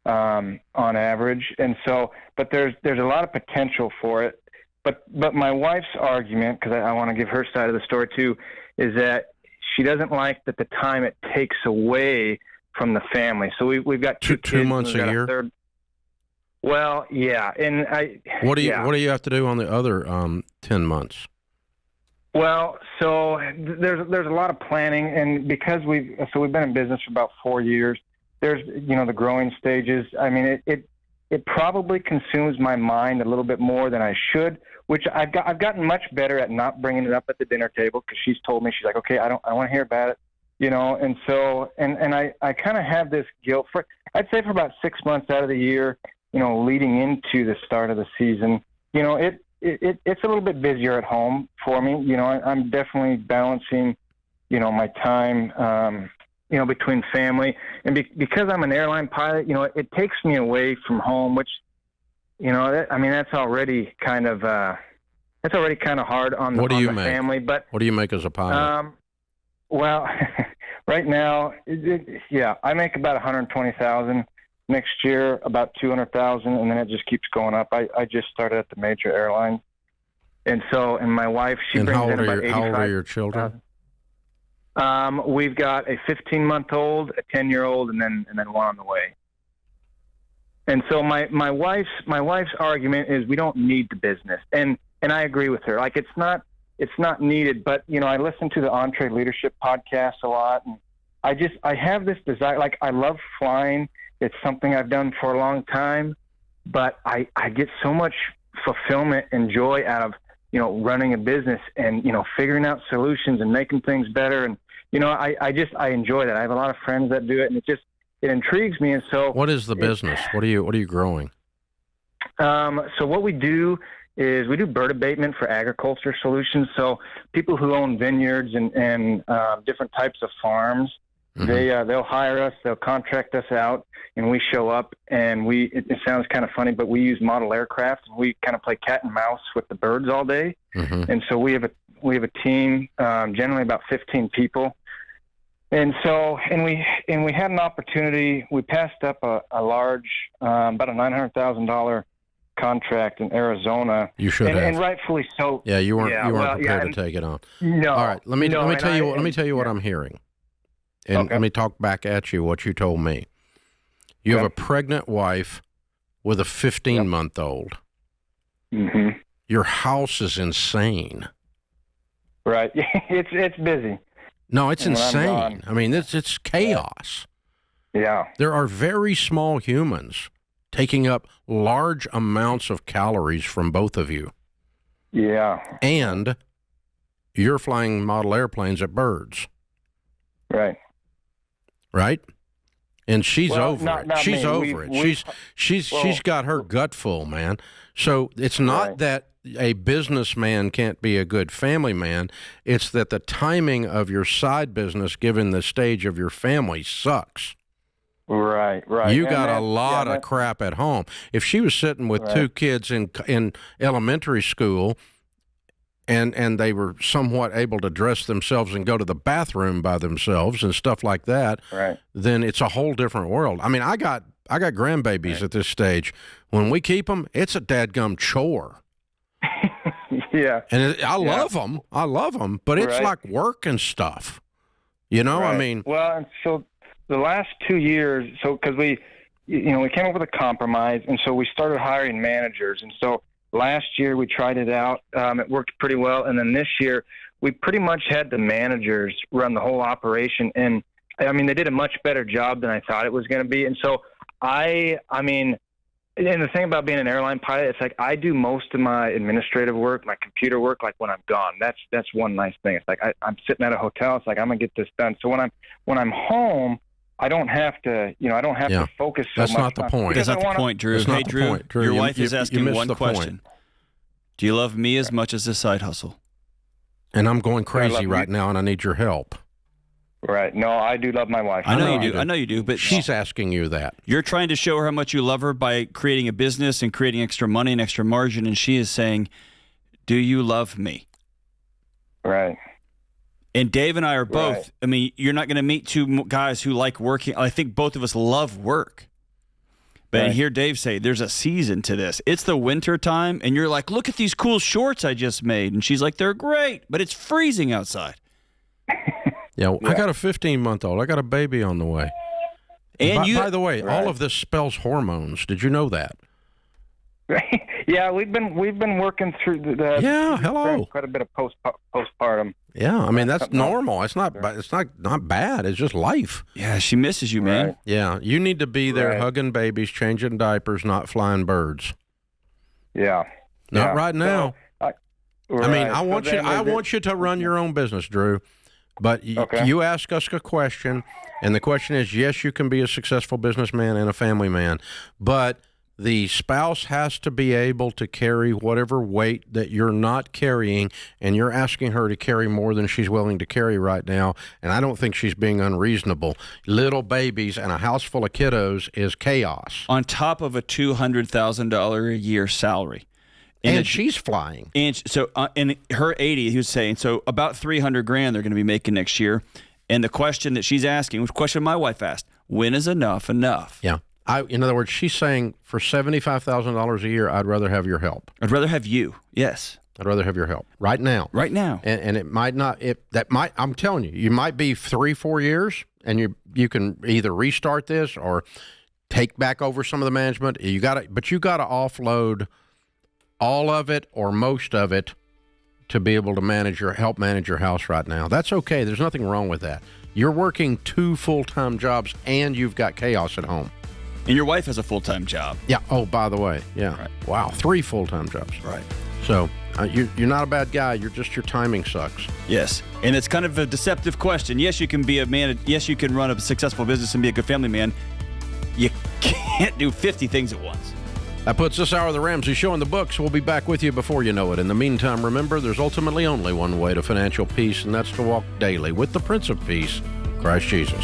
on average. And so, but there's a lot of potential for it. But my wife's argument, because I want to give her side of the story too, is that she doesn't like that the time it takes away from the family. So we've got two kids, 2 months a year. Well, yeah, and what do you have to do on the other 10 months? Well, so there's a lot of planning, and because we've been in business for about 4 years. There's the growing stages. I mean, it probably consumes my mind a little bit more than I should, which I've gotten much better at not bringing it up at the dinner table, because she's told me, she's like, okay, I don't want to hear about it, and so and I kind of have this guilt for, I'd say, for about 6 months out of the year, leading into the start of the season, it's a little bit busier at home for me. I'm definitely balancing, my time, between family and because I'm an airline pilot, it takes me away from home, which, that's already kind of hard on the family. But what do you make as a pilot? Well, right now, I make about $120,000. Next year, about $200,000, and then it just keeps going up. I just started at the major airlines, and my wife, she brings in about $85,000. How old are your children? We've got a 15-month-old, a 10-year-old, and then one on the way. And so my wife's argument is we don't need the business, and I agree with her. Like, it's not needed, but I listen to the Entree Leadership podcast a lot, and I have this desire. Like, I love flying. It's something I've done for a long time, but I get so much fulfillment and joy out of, running a business and, figuring out solutions and making things better. And, I enjoy that. I have a lot of friends that do it, and it intrigues me. And so, what is the business? What are you growing? So what we do is we do bird abatement for agriculture solutions. So people who own vineyards and different types of farms, mm-hmm. They'll hire us, they'll contract us out, and we show up, and it sounds kind of funny, but we use model aircraft, and we kind of play cat and mouse with the birds all day. Mm-hmm. And so we have a team, generally about 15 people. And so, and we had an opportunity. We passed up a large, about a $900,000 contract in Arizona. You should have, and rightfully so. Yeah, you weren't prepared to take it on. No. All right, let me tell you what I'm hearing, and let me talk back at you what you told me. You have a pregnant wife with a 15-month-old. Mm-hmm. Your house is insane. Right. It's busy. No, it's And when I'm insane. gone- I mean, it's chaos. Yeah. There are very small humans taking up large amounts of calories from both of you. Yeah. And you're flying model airplanes at birds. Right. Right? And she's Well, over not- it. not She's me. over it. She's got her gut full, man. So it's not that a businessman can't be a good family man. It's that the timing of your side business, given the stage of your family, sucks. Right. You And got a that- lot yeah, of crap at home. If she was sitting with Right. two kids in elementary school and they were somewhat able to dress themselves and go to the bathroom by themselves and stuff like that, right. then it's a whole different world. I mean, I got grandbabies at this stage. When we keep them, it's a dadgum chore. Yeah. And I love them. I love them, but it's Right. like work and stuff. You know, I Right. mean, well, and so the last 2 years, because we came up with a compromise, and so we started hiring managers. And so last year we tried it out. It worked pretty well. And then this year we pretty much had the managers run the whole operation. And I mean, they did a much better job than I thought it was going to be. And so I mean, and the thing about being an airline pilot, it's like I do most of my administrative work, my computer work, like when I'm gone. That's one nice thing. It's like I'm sitting at a hotel. It's like I'm gonna get this done. So when I'm home, I don't have to, I don't have to focus so that's much. not the point. That's not the point, Drew. That's Hey, not the Drew, point, Drew. your You- wife is you asking missed one the question. point. Do you love me as much as the side hustle? And I'm going crazy love right you. now, and I need your help. Right. No, I do love my wife. I know you do. I know you do, but she's asking you that. You're trying to show her how much you love her by creating a business and creating extra money and extra margin, and she is saying, "Do you love me?" Right. And Dave and I are both. Right. I mean, you're not going to meet two guys who like working. I think both of us love work. But Right. I hear Dave say, there's a season to this. It's the winter time, and you're like, look at these cool shorts I just made. And she's like, they're great, but it's freezing outside. Yeah, I got a 15-month-old. I got a baby on the way. And by the way, all of this spells hormones. Did you know that? Yeah, we've been working through the Yeah, hello. quite a bit of postpartum. Yeah, I mean that's normal. It's not bad. It's just life. Yeah, she misses you, man. Right. Yeah, you need to be there Right. hugging babies, changing diapers, not flying birds. Yeah. Not Yeah. right now. So, I mean, right. I want So you. then I is it- want you to run your own business, Drew. But Okay. you ask us a question, and the question is: yes, you can be a successful businessman and a family man, but the spouse has to be able to carry whatever weight that you're not carrying, and you're asking her to carry more than she's willing to carry right now. And I don't think she's being unreasonable. Little babies and a house full of kiddos is chaos. On top of a $200,000 a year salary. And she's flying. And so, in her 80, he was saying, so about 300 grand they're going to be making next year. And the question that she's asking, which question my wife asked, when is enough enough? Yeah. In other words, she's saying for $75,000 a year, I'd rather have your help. I'd rather have you. Yes. I'd rather have your help right now. Right now. And it might not. I'm telling you, you might be 3-4 years, and you can either restart this or take back over some of the management. But you got to offload all of it or most of it to be able to help manage your house right now. That's okay. There's nothing wrong with that. You're working 2 full-time jobs, and you've got chaos at home. And your wife has a full-time job. Yeah. Oh, by the way. Yeah. Right. Wow. 3 full-time jobs. Right. So you're not a bad guy. You're just your timing sucks. Yes. And it's kind of a deceptive question. Yes, you can be a man. Yes, you can run a successful business and be a good family man. You can't do 50 things at once. That puts this hour of the Ramsey Show in the books. We'll be back with you before you know it. In the meantime, remember, there's ultimately only one way to financial peace, and that's to walk daily with the Prince of Peace, Christ Jesus.